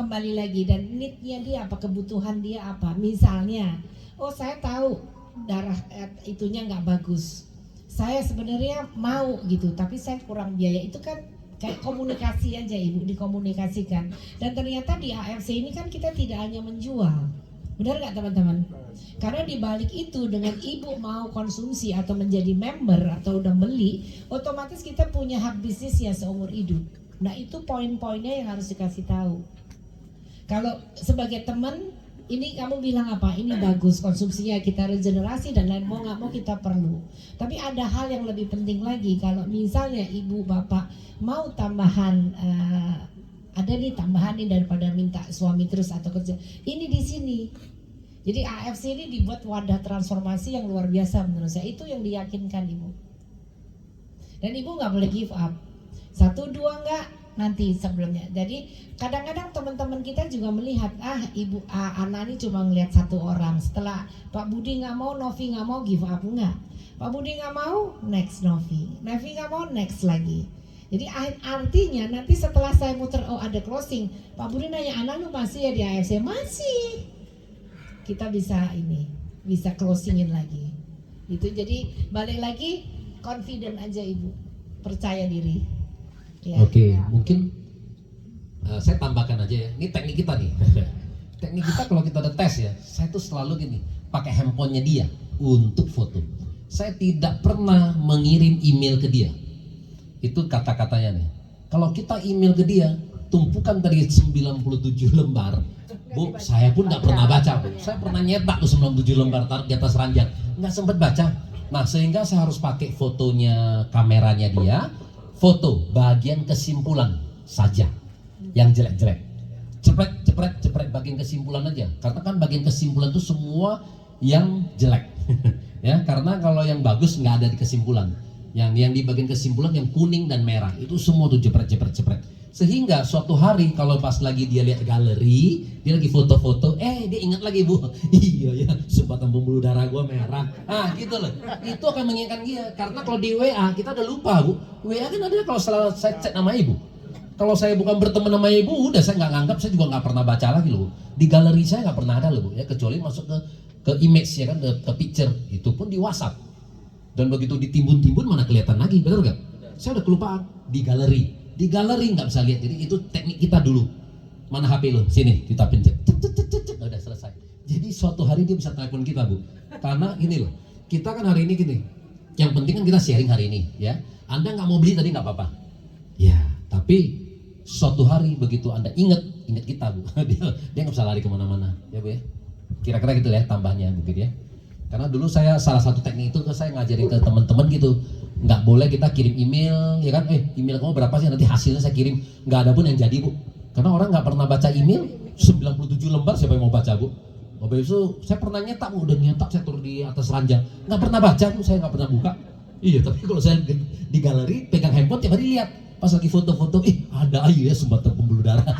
kembali lagi, dan need-nya dia apa, kebutuhan dia apa. Misalnya, oh saya tahu darah itunya nggak bagus, saya sebenarnya mau gitu, tapi saya kurang biaya. Itu kan kayak komunikasi aja ibu, dikomunikasikan. Dan ternyata di AFC ini kan kita tidak hanya menjual, benar nggak teman-teman? Karena di balik itu, dengan ibu mau konsumsi atau menjadi member atau udah beli, otomatis kita punya hak bisnis ya seumur hidup. Nah itu poin-poinnya yang harus dikasih tahu. Kalau sebagai teman, ini kamu bilang apa? Ini bagus konsumsinya, kita regenerasi dan lain, mau nggak mau kita perlu. Tapi ada hal yang lebih penting lagi. Kalau misalnya ibu bapak mau tambahan, ada nih tambahan nih daripada minta suami terus atau kerja. Ini di sini. Jadi AFC ini dibuat wadah transformasi yang luar biasa menurut saya. Itu yang diyakinkan ibu. Dan ibu nggak boleh give up. 1, 2 enggak, nanti sebelumnya. Jadi kadang-kadang teman-teman kita juga melihat, ibu Ana ini cuma ngelihat 1 orang. Setelah Pak Budi nggak mau, Novi nggak mau, give up enggak. Pak Budi nggak mau, next Novi. Novi nggak mau, next lagi. Jadi artinya nanti setelah saya muter, oh ada closing, Pak Budi nanya, Ana lu masih ya di AFC? Masih. Kita bisa bisa closingin lagi. Itu jadi balik lagi, confident aja ibu, percaya diri. Ya. Oke, mungkin saya tambahkan aja ya. Ini teknik kita nih. Teknik kita kalau kita ada tes ya, saya tuh selalu gini, pakai handphonenya dia untuk foto. Saya tidak pernah mengirim email ke dia. Itu kata-katanya nih. Kalau kita email ke dia, tumpukan tadi 97 lembar. Bu, saya pun nggak pernah baca, Bu. Saya pernah nyetak tuh 97 lembar taruh di atas ranjang, nggak sempat baca. Nah, sehingga saya harus pakai fotonya, kameranya dia, foto bagian kesimpulan saja, yang jelek-jelek. Cepret bagian kesimpulan aja. Karena kan bagian kesimpulan itu semua yang jelek, ya. Karena kalau yang bagus nggak ada di kesimpulan. Yang di bagian kesimpulan yang kuning dan merah itu semua tuh jepret. Sehingga suatu hari kalau pas lagi dia lihat galeri, dia lagi foto-foto, dia ingat lagi, Bu, iya ya, sumbatan pembuluh darah gua merah. Gitu loh. Itu akan mengingatkan dia. Karena kalau di WA kita udah lupa, Bu. WA kan ada kalau selalu saya chat nama ibu. Kalau saya bukan berteman sama ibu, udah saya nggak nganggap, saya juga nggak pernah baca lagi loh. Di galeri saya nggak pernah ada loh, Bu, ya, kecuali masuk ke image ya kan, ke picture. Itu pun di WhatsApp. Dan begitu ditimbun-timbun mana kelihatan lagi, benar nggak? Saya udah kelupaan di galeri. Di galeri nggak bisa lihat, jadi itu teknik kita dulu. Mana HP lo? Sini, kita pencet, udah selesai. Jadi suatu hari dia bisa telepon kita, Bu. Karena ini loh, kita kan hari ini gini. Yang penting kan kita sharing hari ini, ya. Anda nggak mau beli tadi nggak apa-apa. Ya, tapi suatu hari begitu Anda ingat kita, Bu. dia nggak bisa lari kemana-mana, ya Bu ya. Kira-kira gitu ya tambahnya, begitu ya. Karena dulu saya salah satu teknik itu saya ngajarin ke teman-teman gitu. Nggak boleh kita kirim email, ya kan? Email kamu berapa sih? Nanti hasilnya saya kirim. Nggak ada pun yang jadi, Bu. Karena orang nggak pernah baca email. 97 lembar siapa yang mau baca, Bu? Habis itu saya pernah nyetak, Bu. Udah nyetak, saya turun di atas ranjang. Nggak pernah baca, Bu. Saya nggak pernah buka. Iya, tapi kalau saya di galeri pegang handphone tiap hari lihat. Pas lagi foto-foto, ada aja ya sumbatan pembuluh darah.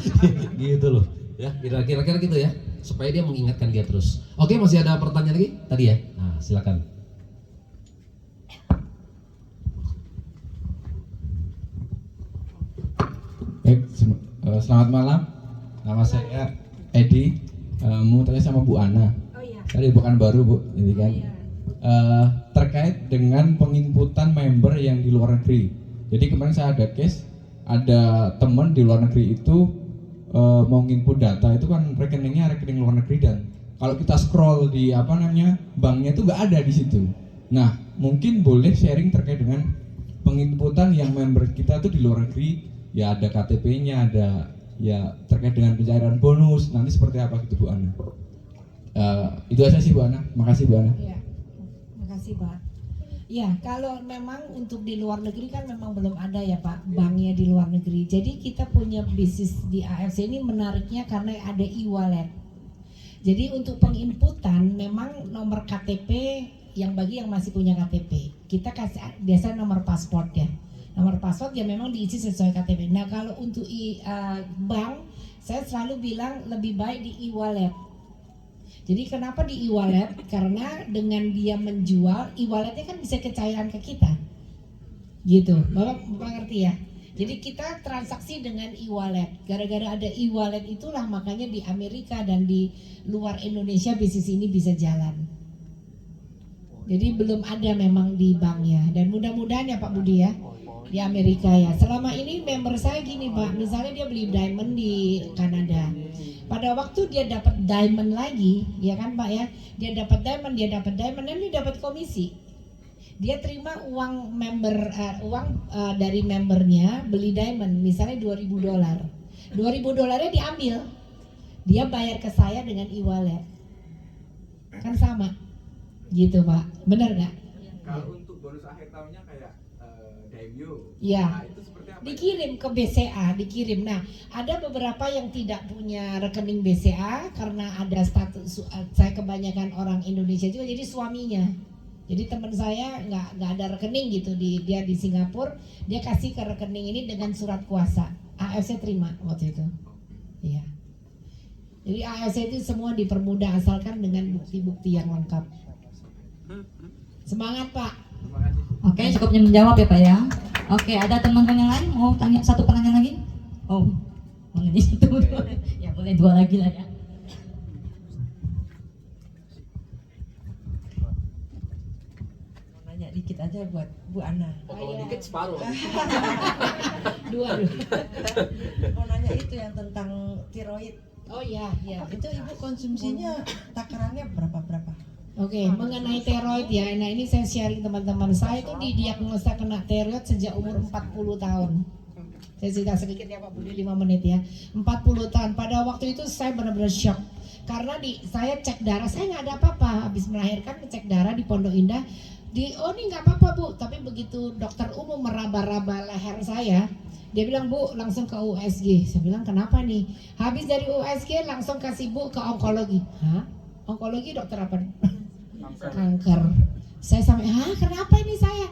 Gitu loh. Ya, kira-kira gitu ya. Supaya dia mengingatkan dia terus. Oke, masih ada pertanyaan lagi? Tadi ya? Nah, silakan. Baik, selamat malam. Nama saya Edi. Mau tanya sama Bu Ana. Oh iya. Tadi bukan baru, Bu, jadi kan. Terkait dengan penginputan member yang di luar negeri. Jadi kemarin saya ada case, ada teman di luar negeri itu mau nginput data itu kan rekeningnya rekening luar negeri, dan kalau kita scroll di banknya itu nggak ada di situ. Nah, mungkin boleh sharing terkait dengan penginputan yang member kita itu di luar negeri. Ya ada KTP-nya, ada ya terkait dengan pencairan bonus, nanti seperti apa gitu Bu Ana. Itu aja sih Bu Ana, makasih Bu Ana. Iya, makasih Pak. Ya, kalau memang untuk di luar negeri kan memang belum ada ya Pak, banknya di luar negeri. Jadi kita punya bisnis di AFC ini menariknya karena ada e-wallet. Jadi untuk penginputan memang nomor KTP yang bagi yang masih punya KTP. Kita kasih biasa nomor paspor ya. Nomor paspor ya memang diisi sesuai KTP. Nah kalau untuk bank, saya selalu bilang lebih baik di e-wallet. Jadi kenapa di e-wallet? Karena dengan dia menjual, e-walletnya kan bisa ke cairan ke kita. Gitu, Bapak ngerti ya? Jadi kita transaksi dengan e-wallet. Gara-gara ada e-wallet itulah makanya di Amerika dan di luar Indonesia bisnis ini bisa jalan. Jadi belum ada memang di banknya. Dan mudah-mudahan ya Pak Budi ya, di Amerika ya. Selama ini member saya gini Pak, misalnya dia beli diamond di Kanada. Pada waktu dia dapat diamond lagi, ya kan Pak ya, dia dapat diamond, dan dia dapat komisi. Dia terima uang member, dari membernya beli diamond, misalnya $2.000. $2.000 diambil, dia bayar ke saya dengan e-wallet, kan sama, gitu Pak, benar nggak? Kalau untuk bonus akhir tahunnya kayak Daimyo, Ya. nah, itu seperti apa? Dikirim ke BCA, dikirim. Nah, ada beberapa yang tidak punya rekening BCA karena ada status, saya kebanyakan orang Indonesia juga, jadi suaminya. Jadi teman saya nggak ada rekening gitu, dia di Singapura, dia kasih ke rekening ini dengan surat kuasa. AFC terima waktu itu. Iya. Jadi AFC itu semua dipermudah asalkan dengan bukti-bukti yang lengkap. Semangat Pak. Oke, cukupnya menjawab ya Pak ya. Oke, ada teman-teman yang lain mau tanya satu pertanyaan lagi? Oh, mau nanya satu dua. Ya boleh dua lagi lah ya. Mau nanya dikit aja buat Bu Ana. Kalau dikit separuh. Dua. Mau nanya itu yang tentang tiroid. Oh iya, iya. Itu Ibu konsumsinya takarannya berapa? Oke, mengenai tiroid ya. Nah, ini saya sharing teman-teman. Saya itu didiagnosa kena tiroid sejak umur 40 tahun. Saya cerita sedikit ya Pak Budi, 5 menit ya. 40 tahun. Pada waktu itu saya benar-benar shock. Karena saya cek darah, saya nggak ada apa-apa. Habis melahirkan cek darah di Pondok Indah. Oh ini nggak apa-apa Bu. Tapi begitu dokter umum meraba-raba leher saya, dia bilang Bu langsung ke USG. Saya bilang kenapa nih? Habis dari USG langsung kasih Bu ke onkologi. Hah? Onkologi dokter apa? Kanker. Saya sampai, kenapa ini saya?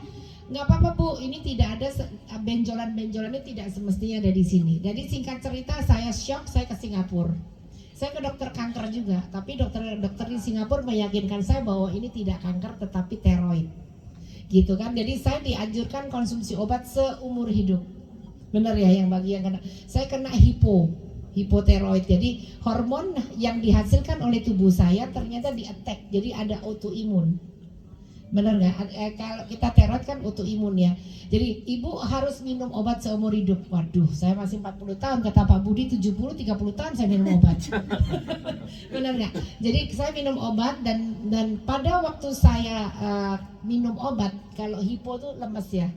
Nggak apa-apa Bu, ini tidak ada benjolan-benjolan ini tidak semestinya ada di sini. Jadi singkat cerita saya shock, saya ke Singapura. Saya ke dokter kanker juga, tapi dokter di Singapura meyakinkan saya bahwa ini tidak kanker tetapi tiroid. Gitu kan. Jadi saya dianjurkan konsumsi obat seumur hidup. Benar ya yang bagi yang kena. Saya kena hipotiroid. Jadi hormon yang dihasilkan oleh tubuh saya ternyata di-attack. Jadi ada autoimun. Benar nggak? Kalau kita tiroid kan autoimun ya. Jadi ibu harus minum obat seumur hidup. Waduh, saya masih 40 tahun, kata Pak Budi 30 tahun saya minum obat. Benar nggak? Jadi saya minum obat dan pada waktu saya minum obat, kalau hipo tuh lemes ya.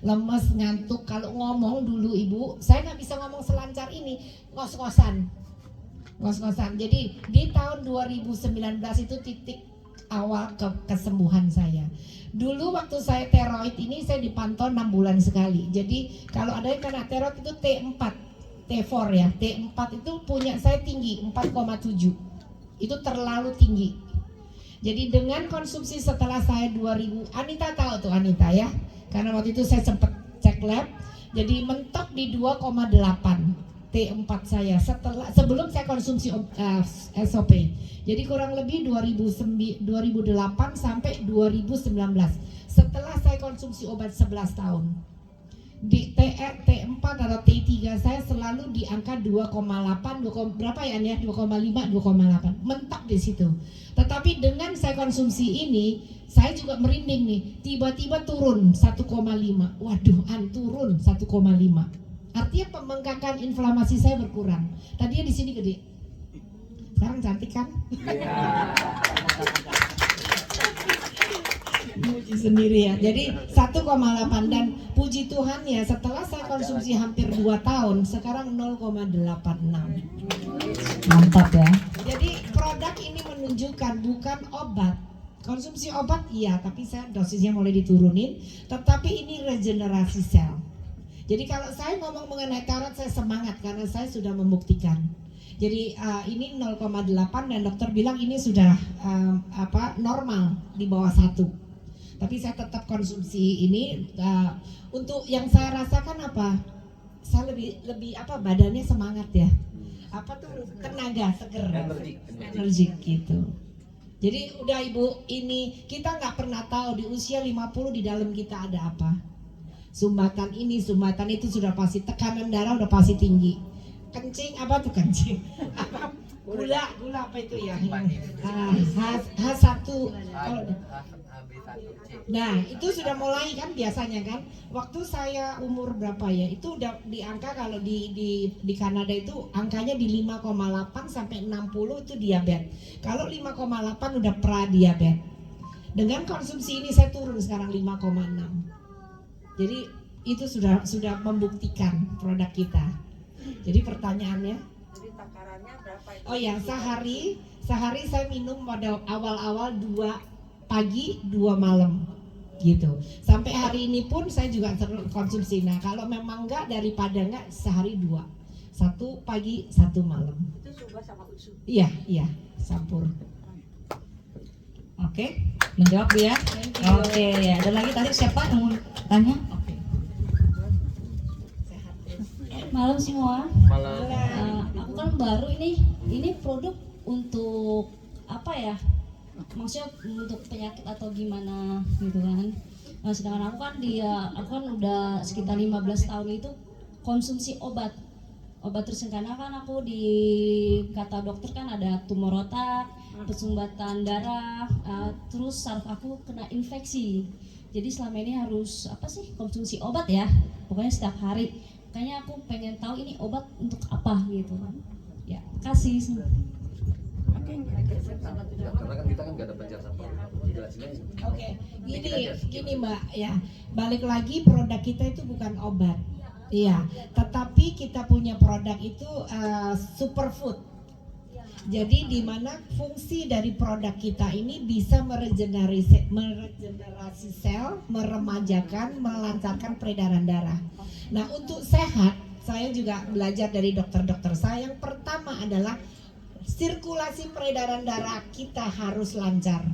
Lemes, ngantuk, kalau ngomong dulu ibu, saya nggak bisa ngomong selancar ini, ngos-ngosan. Jadi di tahun 2019 itu titik awal kesembuhan saya. Dulu waktu saya tiroid ini saya dipantau 6 bulan sekali. Jadi kalau ada yang kena tiroid itu T4 ya. T4 itu punya saya tinggi 4,7. Itu terlalu tinggi. Jadi dengan konsumsi setelah saya 2000, Anita tahu tuh Anita ya. Karena waktu itu saya sempat cek lab. Jadi mentok di 2,8 T4 saya sebelum saya konsumsi SOP. Jadi kurang lebih 2008 sampai 2019. Setelah saya konsumsi obat 11 tahun. Di T4 atau T3 saya selalu di angka 2,8, berapa ya 2,5, 2,8. Mentok di situ. Tetapi dengan saya konsumsi ini, saya juga merinding nih. Tiba-tiba turun 1,5. Waduh, turun 1,5. Artinya pembengkakan inflamasi saya berkurang. Tadinya di sini gede. Sekarang cantik kan? Puji sendiri ya. Jadi 1,8 dan puji Tuhan ya setelah saya konsumsi hampir 2 tahun sekarang 0,86. Mantap ya. Jadi produk ini menunjukkan bukan obat. Konsumsi obat iya, tapi saya dosisnya mulai diturunin. Tetapi ini regenerasi sel. Jadi kalau saya ngomong mengenai tiroid saya semangat karena saya sudah membuktikan. Jadi ini 0,8 dan dokter bilang ini sudah normal di bawah 1. Tapi saya tetap konsumsi ini untuk yang saya rasakan apa? Saya lebih badannya semangat ya. Tenaga, seger, energi gitu. Jadi udah Ibu, ini kita nggak pernah tahu di usia 50 di dalam kita ada apa. sumbatan ini, sumbatan itu sudah pasti, tekanan darah udah pasti tinggi. Kencing apa tuh kencing? Apa gula apa itu ya? H1 kalau nah itu sudah mulai kan biasanya kan. Waktu saya umur berapa ya? Itu udah di angka kalau di Kanada itu angkanya di 5,8 sampai 60 itu diabetes. Kalau 5,8 udah pradiabetes. Dengan konsumsi ini saya turun sekarang 5,6. Jadi itu sudah membuktikan produk kita. Jadi pertanyaannya, Jadi takarannya berapa itu? oh ya sehari saya minum pada awal-awal 2 pagi 2 malam gitu. Sampai hari ini pun saya juga konsumsi. Nah kalau memang enggak, daripada enggak, sehari 2, 1 pagi 1 malam. Itu suba sama usu. Iya campur. Oke, menjawab Bu ya. Oke, ada lagi tadi siapa yang mau tanya? Oke. Malam semua. Malam. Aku kan baru ini produk untuk apa ya? Maksudnya untuk penyakit atau gimana gitu kan? Nah, sedangkan aku kan udah sekitar 15 tahun itu konsumsi obat terus, karena kan aku di kata dokter kan ada tumor otak, persumbatan darah, terus saraf aku kena infeksi. Jadi selama ini harus konsumsi obat ya, pokoknya setiap hari. Makanya aku pengen tahu ini obat untuk apa gitu kan. Ya, kasih. Karena kan kita nggak ada penjelasan Oke, gini Mbak ya, balik lagi produk kita itu bukan obat. Iya, tetapi kita punya produk itu superfood. Jadi di mana fungsi dari produk kita ini bisa meregenerasi sel, meremajakan, melancarkan peredaran darah. Nah untuk sehat, saya juga belajar dari dokter-dokter saya. Yang pertama adalah sirkulasi peredaran darah kita harus lancar.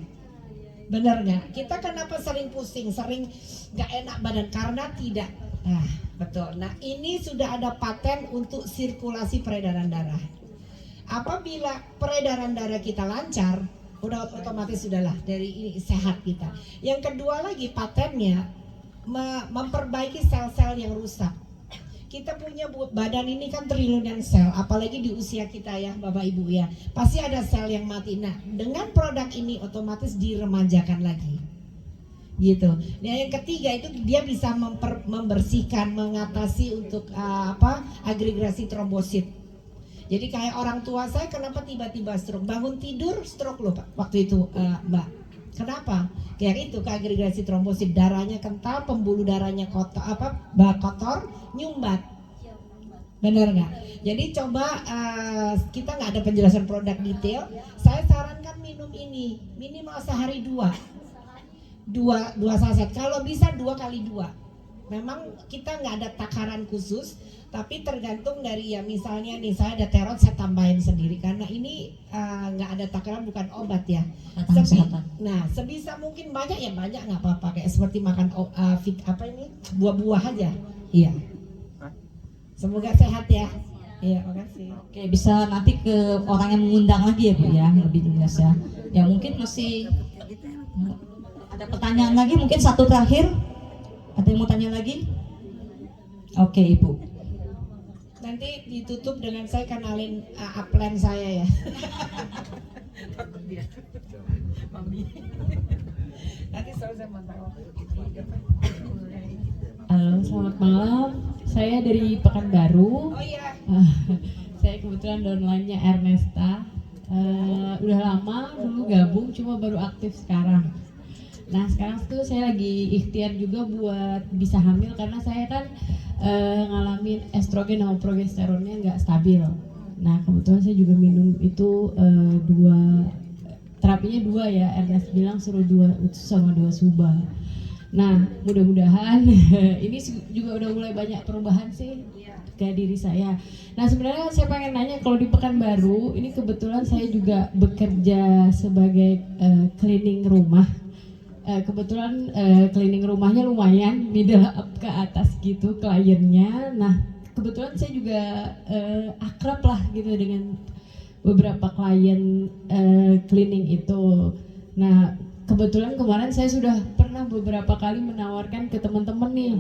Benar nggak? Kita kenapa sering pusing, sering nggak enak badan? Karena tidak. Nah, betul. Nah, ini sudah ada paten untuk sirkulasi peredaran darah. Apabila peredaran darah kita lancar, udah otomatis sudahlah dari ini sehat kita. Yang kedua lagi patennya memperbaiki sel-sel yang rusak. Kita punya badan ini kan triliunan sel, apalagi di usia kita ya Bapak Ibu ya. Pasti ada sel yang mati. Nah, dengan produk ini otomatis diremajakan lagi. Gitu. Nah, yang ketiga itu dia bisa membersihkan, mengatasi untuk agregasi trombosit. Jadi kayak orang tua saya kenapa tiba-tiba stroke, bangun tidur stroke loh Pak waktu itu Mbak. Kenapa? Kayak itu keagregasi trombosit, darahnya kental, pembuluh darahnya kotor, nyumbat. Benar nggak? Jadi coba kita nggak ada penjelasan produk detail. Saya sarankan minum ini minimal sehari 2 saset. Kalau bisa 2 kali 2. Memang kita nggak ada takaran khusus, tapi tergantung dari ya misalnya nih saya ada terot saya tambahin sendiri karena ini nggak ada takaran, bukan obat ya. Nah sebisa mungkin banyak ya banyak, nggak apa-apa, kayak seperti makan buah-buah aja. Iya. Semoga sehat ya. Iya, makasih. Oke, bisa nanti ke orang yang mengundang lagi ya Bu ya, lebih jelas ya. Ya mungkin masih ada pertanyaan lagi, mungkin satu terakhir. Ada yang mau tanya lagi? Oke Ibu. Nanti ditutup dengan saya kenalin upline saya ya. Nanti saya mau tahu. Halo, selamat malam. Saya dari Pekanbaru. Oh iya. Saya kebetulan downline-nya Ernesta. Udah lama dulu gabung, cuma baru aktif sekarang. Nah sekarang tuh saya lagi ikhtiar juga buat bisa hamil karena saya kan ngalamin estrogen sama progesteronnya nggak stabil. Nah kebetulan saya juga minum itu terapinya 2 ya. Ernest bilang suruh 2 utus sama 2 suba. Nah mudah-mudahan ini juga udah mulai banyak perubahan sih ke diri saya. Nah sebenarnya saya pengen nanya, kalau di Pekanbaru ini kebetulan saya juga bekerja sebagai cleaning rumah. Kebetulan cleaning rumahnya lumayan middle up ke atas gitu kliennya. Nah kebetulan saya juga akrab lah gitu dengan beberapa klien cleaning itu. Nah kebetulan kemarin saya sudah pernah beberapa kali menawarkan ke teman-teman nih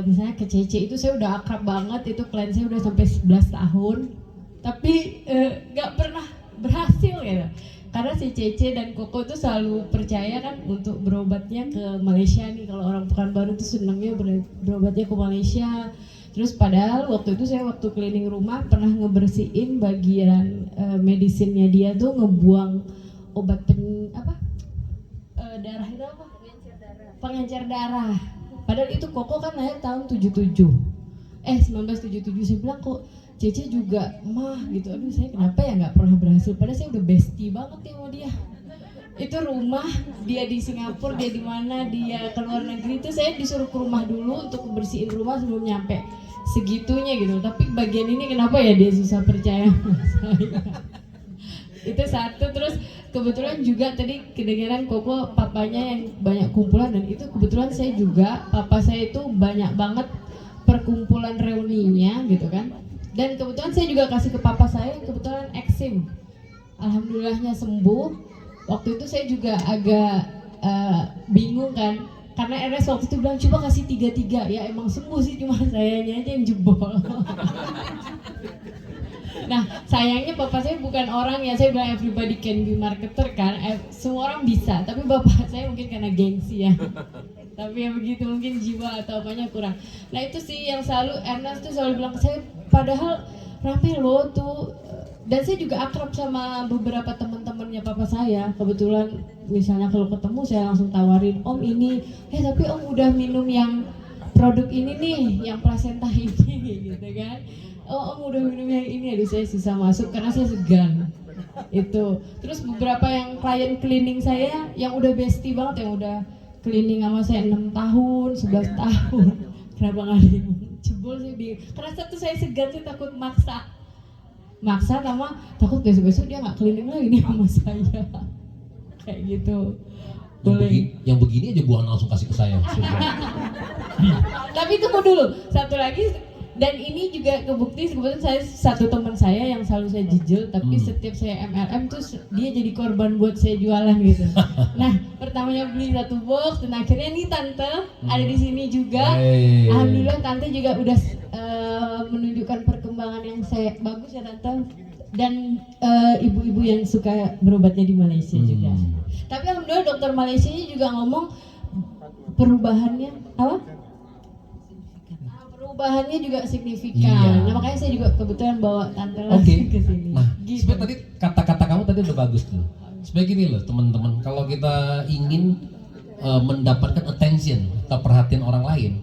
misalnya ke Cece itu saya udah akrab banget, itu klien saya udah sampai 11 tahun, tapi nggak pernah berhasil gitu. Karena si Cece dan Koko itu selalu percaya kan untuk berobatnya ke Malaysia nih. Kalau orang Pekanbaru tuh senangnya berobatnya ke Malaysia. Terus padahal waktu itu saya waktu cleaning rumah pernah ngebersihin bagian medisinnya dia tuh, ngebuang obat darah itu apa? Pengencer darah. Padahal itu Koko kan lahir tahun 1977. Saya bilang kok Cece juga mah gitu. Aduh saya kenapa ya nggak pernah berhasil. Padahal saya udah bestie banget ya sama dia. Itu rumah dia di Singapura, dia di mana, dia ke luar negeri, itu saya disuruh ke rumah dulu untuk bersihin rumah sebelum nyampe segitunya gitu. Tapi bagian ini kenapa ya dia susah percaya sama saya. Itu satu. Terus kebetulan juga tadi kedengeran Koko papanya yang banyak kumpulan, dan itu kebetulan saya juga, papa saya itu banyak banget perkumpulan reuninya gitu kan. Dan kebetulan saya juga kasih ke papa saya yang kebetulan eksim, alhamdulillahnya sembuh. Waktu itu saya juga agak bingung kan, karena RS waktu itu bilang coba kasih 3-3, ya emang sembuh sih, cuma sayanya aja yang jebol. Nah sayangnya bapak saya bukan orang ya, saya bilang everybody can be marketer kan, semua orang bisa, tapi bapak saya mungkin karena gengsi ya. Tapi ya begitu, mungkin jiwa atau apanya kurang. Nah itu sih yang selalu Ernest tuh selalu bilang ke saya, padahal rame loh tuh. Dan saya juga akrab sama beberapa teman-temannya papa saya. Kebetulan misalnya kalau ketemu saya langsung tawarin, om ini, tapi om udah minum yang produk ini nih, yang plasenta ini gitu kan. Oh om udah minum yang ini, aduh saya susah masuk karena saya segan. Itu. Terus beberapa yang klien cleaning saya yang udah bestie banget, yang udah cleaning sama saya 6 tahun, 11 tahun. Kenapa nggak ada yang jebol, saya bingung. Karena satu saya segan, saya takut maksa sama takut besok-besok dia nggak cleaning lagi nih sama saya. Kayak gitu. Yang begini aja buang langsung kasih ke saya. Tapi tunggu dulu, satu lagi. Dan ini juga kebukti, kebetulan saya satu teman saya yang selalu saya jijil, tapi setiap saya MLM tuh dia jadi korban buat saya jualan gitu. Nah pertamanya beli 1 box, dan akhirnya nih tante ada di sini juga. Alhamdulillah tante juga udah menunjukkan perkembangan yang saya bagus ya tante. Dan ibu-ibu yang suka berobatnya di Malaysia juga. Tapi alhamdulillah dokter Malaysia juga ngomong perubahannya apa? Perubahannya juga signifikan. Iya. Nah makanya saya juga kebetulan bawa tante lagi ke sini. Nah, gitu. sebenarnya tadi kata-kata kamu tadi udah bagus tuh. Sebenarnya gini loh teman-teman, kalau kita ingin mendapatkan attention atau perhatian orang lain,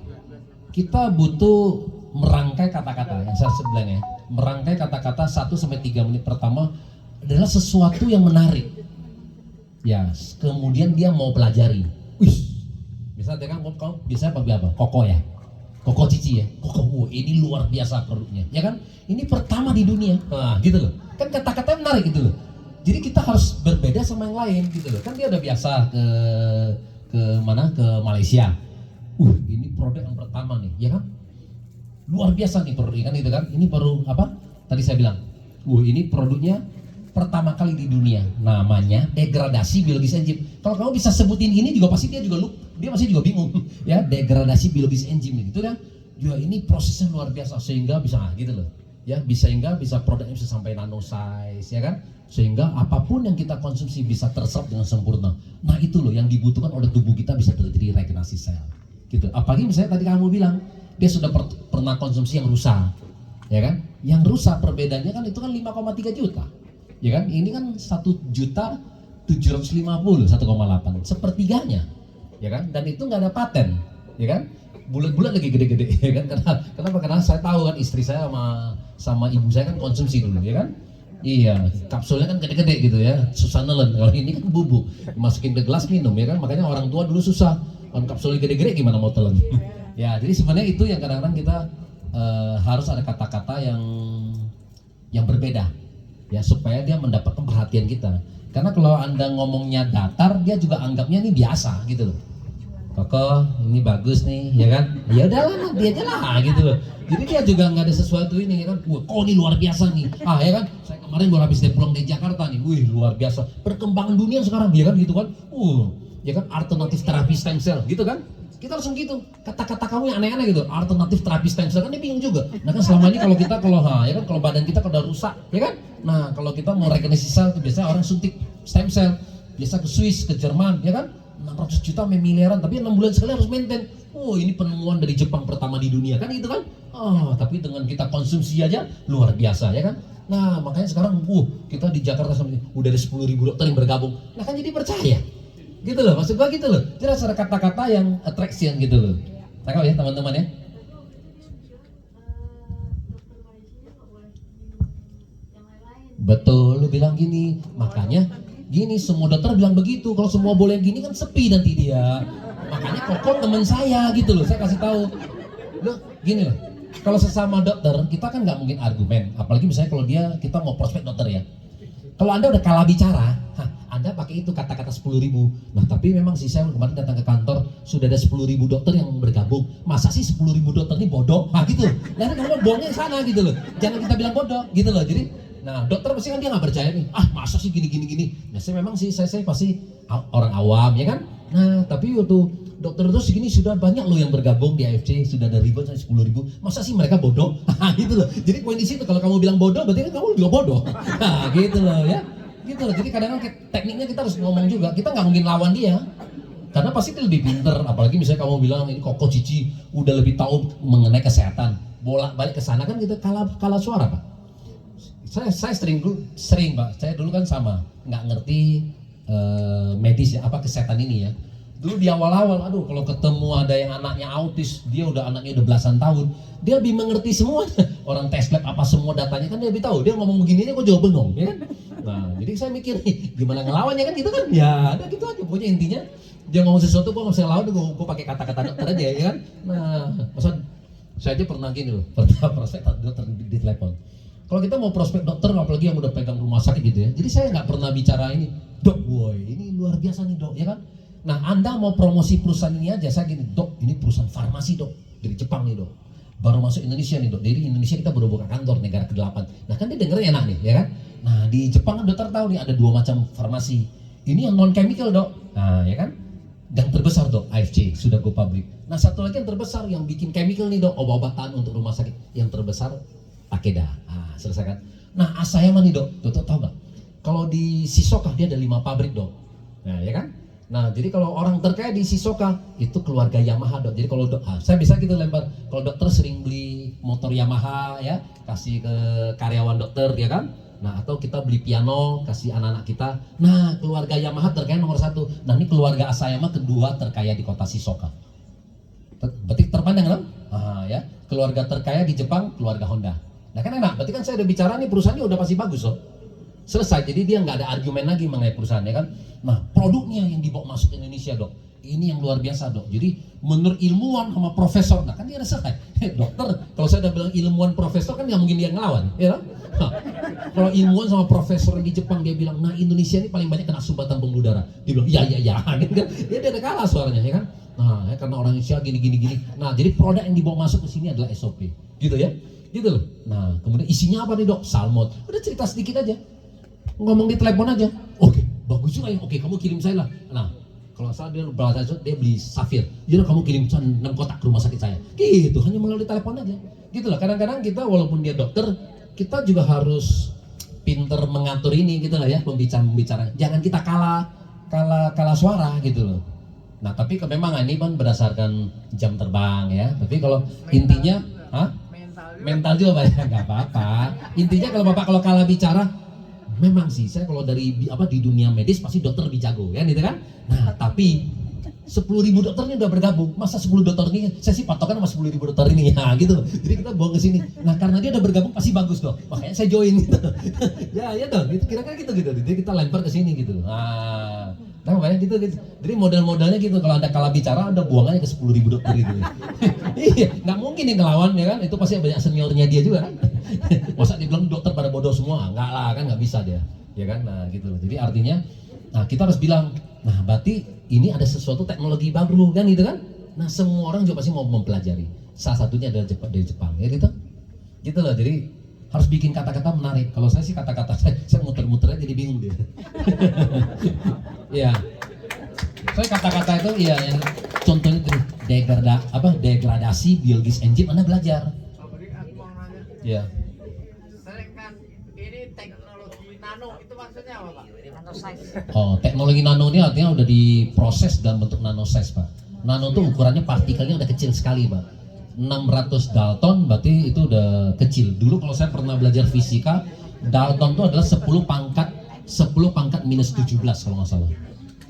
kita butuh merangkai kata-kata yang saya sebelumnya. Merangkai kata-kata 1-3 menit pertama adalah sesuatu yang menarik. Ya, kemudian dia mau pelajari. Wih, misalnya kan kamu biasanya pakai apa? Koko ya. Koko Cici ya, Koko, ini luar biasa produknya, ya kan? Ini pertama di dunia, nah gitu loh. Kan kata-kata menarik gitu loh. Jadi kita harus berbeda sama yang lain gitu loh. Kan dia udah biasa ke Malaysia. Ini produk yang pertama nih, ya kan? Luar biasa nih produknya kan, gitu kan? Ini baru apa? Tadi saya bilang, ini produknya pertama kali di dunia, namanya degradasi biologis enzim. Kalau kamu bisa sebutin ini juga pasti dia masih juga bingung ya, degradasi biologis enzim gitu kan. Ya ini prosesnya luar biasa sehingga bisa gitu loh. Ya, sehingga bisa produknya bisa sampai nano size ya kan. Sehingga apapun yang kita konsumsi bisa terserap dengan sempurna. Nah, itu loh yang dibutuhkan oleh tubuh kita bisa terjadi regenerasi sel. Gitu. Apalagi misalnya tadi kamu bilang dia sudah pernah konsumsi yang rusak. Ya kan? Yang rusak perbedaannya kan itu kan 5,3 juta. Ya kan, ini kan 1.750.000, 1,8, sepertiganya, ya kan, dan itu nggak ada paten, ya kan, bulat-bulat lagi gede-gede, ya kan, kenapa? Karena saya tahu kan istri saya sama ibu saya kan konsumsi dulu, ya kan, iya, kapsulnya kan gede-gede gitu ya, susah nelen. Kalau ini kan bubuk, masukin ke gelas minum, ya kan, makanya orang tua dulu susah, kan kapsulnya gede-gede gimana mau telan, ya, jadi sebenarnya itu yang kadang-kadang kita harus ada kata-kata yang berbeda. Ya supaya dia mendapatkan perhatian kita. Karena kalau Anda ngomongnya datar, dia juga anggapnya ini biasa gitu loh. Koko, ini bagus nih, ya kan? Ya udahlah, nanti aja lah gitu loh. Jadi dia juga nggak ada sesuatu ini ya kan? Kok ini luar biasa nih. Ya kan? Saya kemarin baru habis pulang dari Jakarta nih. Wih, luar biasa. Perkembangan dunia sekarang ya kan gitu kan? Ya kan alternatif terapi stem cell gitu kan? Kita langsung gitu, kata-kata kamu yang aneh-aneh gitu, alternatif terapi stem cell kan dia bingung juga. Nah kan selama ini kalau kita ya kan kalau badan kita kalau udah rusak, ya kan? Nah kalau kita mau regenerasi sel, biasanya orang suntik stem cell, biasa ke Swiss, ke Jerman, ya kan? 600 juta miliaran, tapi 6 bulan sekali harus maintain. Oh ini penemuan dari Jepang pertama di dunia kan gitu kan? Oh tapi dengan kita konsumsi aja luar biasa ya kan? Nah makanya sekarang kita di Jakarta udah ada 10.000 dokter yang bergabung. Nah kan jadi percaya. Gitu loh, maksud gua gitu loh. Jelas ada kata-kata yang attraction gitu loh. Tangkap ya teman-teman ya. Betul, lu bilang gini. Makanya gini, semua dokter bilang begitu. Kalau semua boleh gini kan sepi nanti dia. Makanya Koko teman saya gitu loh. Saya kasih tahu. Loh, gini loh. Kalau sesama dokter, kita kan nggak mungkin argumen. Apalagi misalnya kalau kita mau prospek dokter ya. Kalau Anda udah kalah bicara, Anda pakai itu kata-kata 10.000. Nah tapi memang sih saya kemarin datang ke kantor sudah ada 10.000 dokter yang bergabung. Masa sih 10.000 dokter ini bodoh? Gitu. Nah kalau bohongnya sana gitu loh. Jangan kita bilang bodoh gitu loh. Jadi, nah dokter pasti kan dia nggak percaya nih. Masa sih gini. Nah saya memang sih saya pasti orang awam ya kan. Nah tapi waktu dokter itu segini sudah banyak loh yang bergabung di AFC, sudah ada ribuan sampai 10.000. Masa sih mereka bodoh? Gitu loh. Jadi poin di situ kalau kamu bilang bodoh berarti kan kamu juga bodoh. Nah, gitu loh ya. Gitu loh. Jadi kadang-kadang tekniknya kita harus ngomong juga. Kita nggak mungkin lawan dia. Karena pasti dia lebih pinter. Apalagi misalnya kamu bilang ini Koko Cici udah lebih tahu mengenai kesehatan. Bolak-balik ke sana kan kita kalah suara, Pak. Saya sering Pak. Saya dulu kan sama nggak ngerti medis ya, kesehatan ini ya. Dulu di awal-awal, kalau ketemu ada yang anaknya autis, dia anaknya udah belasan tahun, dia lebih mengerti semuanya. Orang tes lab apa semua datanya kan dia lebih tahu. Dia ngomong begini aja kok jauh bengong, ya kan? Nah, jadi saya mikir nih, gimana ngelawannya kan gitu kan? Ya, ada gitu aja. Pokoknya intinya dia ngomong sesuatu, gue nggak bisa lawan, gue pakai kata-kata dokter aja, ya kan? Nah, maksud saya aja pernah gini loh, pernah prospek dokter di telepon. Kalau kita mau prospek dokter, apalagi yang udah pegang rumah sakit gitu ya, jadi saya nggak pernah bicara ini, dok, boy, ini luar biasa nih dok, ya kan? Nah, Anda mau promosi perusahaan ini aja, saya gini, dok, ini perusahaan farmasi dok, dari Jepang nih dok, baru masuk Indonesia nih dok, dari Indonesia kita baru buka kantor, negara ke-8. Nah kan dia dengernya enak nih, ya kan? Nah di Jepang kan dokter tahu nih ada 2 macam farmasi, ini yang non chemical dok, nah ya kan? Yang terbesar dok, AFC, sudah go public. Nah satu lagi yang terbesar yang bikin chemical nih dok, obat-obatan untuk rumah sakit, yang terbesar Takeda. Nah selesai kan? Nah Asayama nih dok, dokter tahu nggak? Kalau di Shizuoka dia ada 5 pabrik dok, nah ya kan? Nah, jadi kalau orang terkaya di Shizuoka itu keluarga Yamaha dok. Jadi kalau saya bisa gitu lempar. Kalau dokter sering beli motor Yamaha ya, kasih ke karyawan dokter ya kan. Nah, atau kita beli piano kasih anak-anak kita. Nah, keluarga Yamaha terkaya nomor 1. Nah, ini keluarga Asayama kedua terkaya di kota Shizuoka. Berarti terpandang kan? Nah, ya. Keluarga terkaya di Jepang keluarga Honda. Nah, kan enak. Berarti kan saya udah bicara nih perusahaannya udah pasti bagus loh. Selesai, jadi dia nggak ada argumen lagi mengenai perusahaan ya kan. Nah produknya yang dibawa masuk ke Indonesia dok, ini yang luar biasa dok. Jadi menurut ilmuwan sama profesor, nah kan dia udah selesai. Dokter, kalau saya udah bilang ilmuwan profesor kan nggak mungkin dia ngelawan, ya kan? Nah, kalau ilmuwan sama profesor di Jepang dia bilang, nah Indonesia ini paling banyak kena sumbatan pembuluh darah. Dia bilang, ya, gitu kan? Dia udah kalah suaranya, ya kan? Nah, ya, karena orang Indonesia gini. Nah, jadi produk yang dibawa masuk ke sini adalah SOP, gitu ya? Gitu loh. Nah, kemudian isinya apa nih dok? Salmon. Udah cerita sedikit aja. Ngomong di telepon aja, oke, bagus juga ya, oke kamu kirim saya lah. Nah, kalau saya dia beli safir, jadi kamu kirim 6 kotak ke rumah sakit saya. Gitu, hanya melalui telepon aja. Gitu lah, kadang-kadang kita walaupun dia dokter, kita juga harus pinter mengatur ini gitu lah ya, pembicara. Jangan kita kalah suara gitu loh. Nah, tapi memang ini kan berdasarkan jam terbang ya. Tapi kalau intinya, mental juga banyak, nggak apa-apa. Intinya kalau kalah bicara, memang sih saya kalau di dunia medis pasti dokter lebih jago kan gitu kan. Nah tapi 10.000 dokter ini udah bergabung, masa 10 dokter ini saya sih patokan sama 10.000 dokter ini ya gitu. Jadi kita buang ke sini. Nah karena dia udah bergabung pasti bagus dong, makanya saya join gitu. ya dong, itu kira-kira gitu. Jadi kita lempar ke sini gitu. Nah makanya gitu. Jadi model-modelnya gitu, kalau Anda kalah bicara Anda buang aja ke 10.000 dokter gitu. Iya, nggak mungkin yang ngelawan ya kan, itu pasti banyak seniornya dia juga kan. Masa dibilang dokter pada bodoh semua? Enggak lah kan, nggak bisa dia, ya kan? Nah gitu. Jadi artinya, nah kita harus bilang, nah berarti ini ada sesuatu teknologi baru kan gitu kan? Nah semua orang juga pasti mau mempelajari. Salah satunya adalah dari Jepang, ya gitu. Gitu loh. Jadi harus bikin kata-kata menarik. Kalau saya sih kata-kata saya muter-muternya jadi bingung deh. Ya. Saya kata-kata itu ya yang contohnya degradasi biologis enzim, Anda belajar. Ya. Kan ini teknologi nano itu maksudnya apa, Pak? Oh, teknologi nano ini artinya udah diproses dalam bentuk nanosize, Pak. Nano itu ukurannya partikelnya udah kecil sekali, Pak. 600 Dalton berarti itu udah kecil. Dulu kalau saya pernah belajar fisika, Dalton itu adalah 10 pangkat minus 17 kalau nggak salah.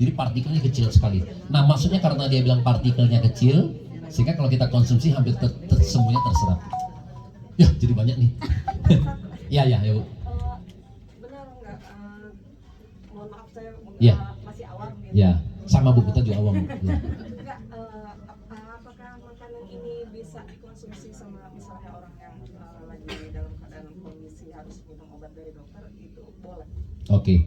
Jadi partikelnya kecil sekali. Nah, maksudnya karena dia bilang partikelnya kecil, sehingga kalau kita konsumsi hampir semuanya terserap. Ya, jadi banyak nih. Ya, Bu. Benar nggak? Mohon maaf saya Ya. masih awam gitu. Ya, sama Bu, kita juga awam. Ya. Enggak, apakah makanan ini bisa dikonsumsi sama misalnya orang yang lagi dalam keadaan kondisi harus minum obat dari dokter, itu boleh? Oke.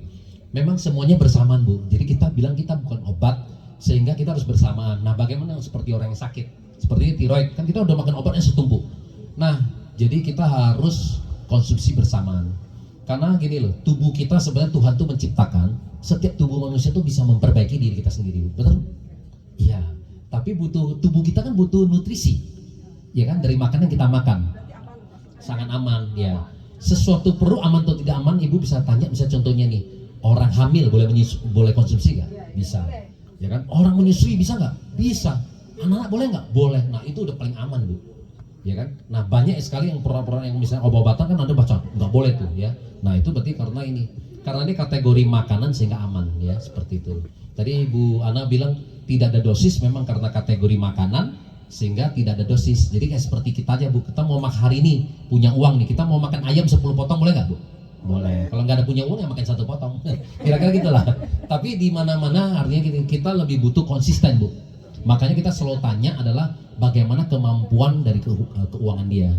Memang semuanya bersamaan, Bu. Jadi kita bilang kita bukan obat, sehingga kita harus bersamaan. Nah, bagaimana seperti orang yang sakit? Seperti tiroid, kan kita udah makan obatnya setumpuk. Nah, jadi kita harus konsumsi bersamaan. Karena gini loh, tubuh kita sebenarnya Tuhan tuh menciptakan, setiap tubuh manusia tuh bisa memperbaiki diri kita sendiri, betul? Iya. Tapi tubuh kita kan butuh nutrisi, ya kan, dari makanan yang kita makan. Sangat aman, ya. Sesuatu perlu aman atau tidak aman, Ibu bisa tanya, bisa contohnya nih, orang hamil boleh konsumsi nggak? Bisa, ya kan? Orang menyusui bisa nggak? Bisa. Anak-anak boleh nggak? Boleh. Nah, itu udah paling aman, Bu. Ya kan? Nah, banyak sekali yang produk-produk yang misalnya obat-obatan kan Anda baca nggak boleh tuh, ya. Nah, itu berarti karena ini kategori makanan sehingga aman, ya, seperti itu. Tadi Bu Ana bilang tidak ada dosis, memang karena kategori makanan sehingga tidak ada dosis. Jadi kayak seperti kita aja, Bu, kita mau makan hari ini punya uang nih, kita mau makan ayam 10 potong boleh nggak, Bu? Boleh. Kalau nggak ada punya uang ya makan 1 potong. Kira-kira gitulah. Tapi di mana-mana artinya kita lebih butuh konsisten, Bu. Makanya kita selalu tanya adalah bagaimana kemampuan dari keuangan dia.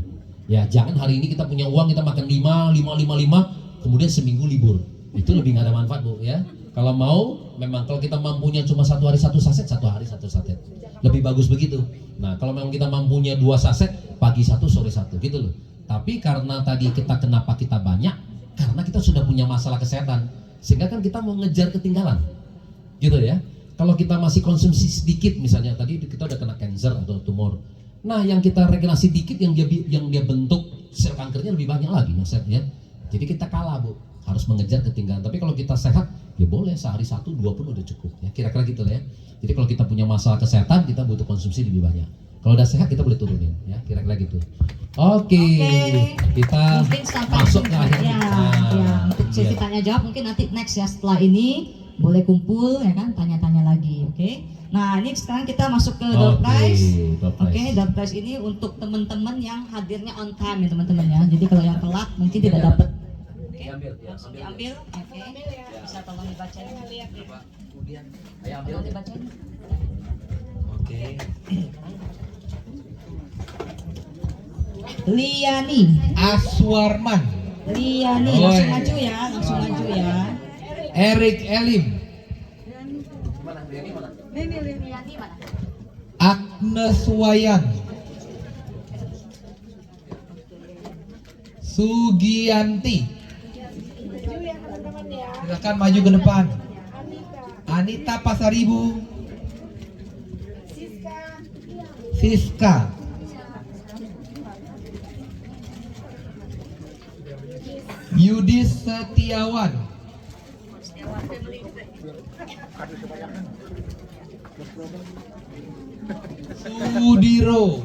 Ya, jangan hari ini kita punya uang kita makan 5, kemudian seminggu libur. Itu lebih nggak ada manfaat, Bu, ya. Kalau mau, memang kalau kita mampunya cuma 1 hari 1 saset, 1 hari 1 saset. Lebih bagus begitu. Nah, kalau memang kita mampunya 2 saset, pagi 1, sore 1, gitu loh. Tapi karena tadi kenapa kita banyak? Karena kita sudah punya masalah kesehatan. Sehingga kan kita mau ngejar ketinggalan. Gitu ya. Kalau kita masih konsumsi sedikit, misalnya tadi kita udah kena cancer atau tumor. Nah, yang kita regenerasi dikit, yang dia bentuk sel kankernya lebih banyak lagi, ya. Jadi kita kalah, Bu. Harus mengejar ketinggalan. Tapi kalau kita sehat, ya boleh sehari 1, 2 pun udah cukup. Ya, kira-kira gitu lah ya. Jadi kalau kita punya masalah kesehatan, kita butuh konsumsi lebih banyak. Kalau udah sehat, kita boleh turunin, ya. Kira-kira gitu. Oke. Kita masuk ke akhir. Ya, untuk sesi tanya jawab mungkin nanti next ya, setelah ini boleh kumpul ya kan, tanya-tanya lagi, oke? Nah, ini sekarang kita masuk ke door prize. Oke, door prize ini untuk teman-teman yang hadirnya on time ya teman-teman ya. Jadi kalau yang telat mungkin tidak dapat. Oke, langsung diambil. Oke, bisa tolong dibacain. Ayo ambil. Tolong dibacain. Oke. Liani Aswarman. Liani, langsung maju ya, langsung maju ya. Erik Elim. Agnes Wayan. Sugianti. Silakan maju ke depan. Anita Pasaribu. Siska. Yudis Setiawan. Sudiro.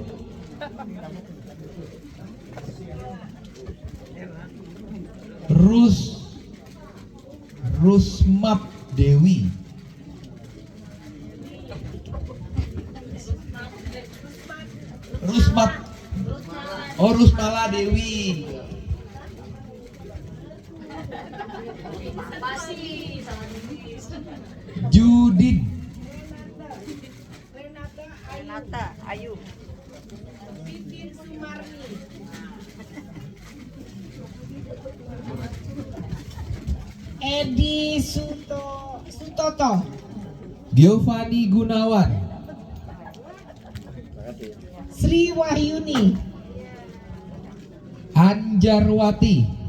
Rusmap Dewi. Rusmala Dewi. Judin. Renata Ayu. Edi Sutoto. Giovanni Gunawan. Sri Wahyuni. Anjarwati.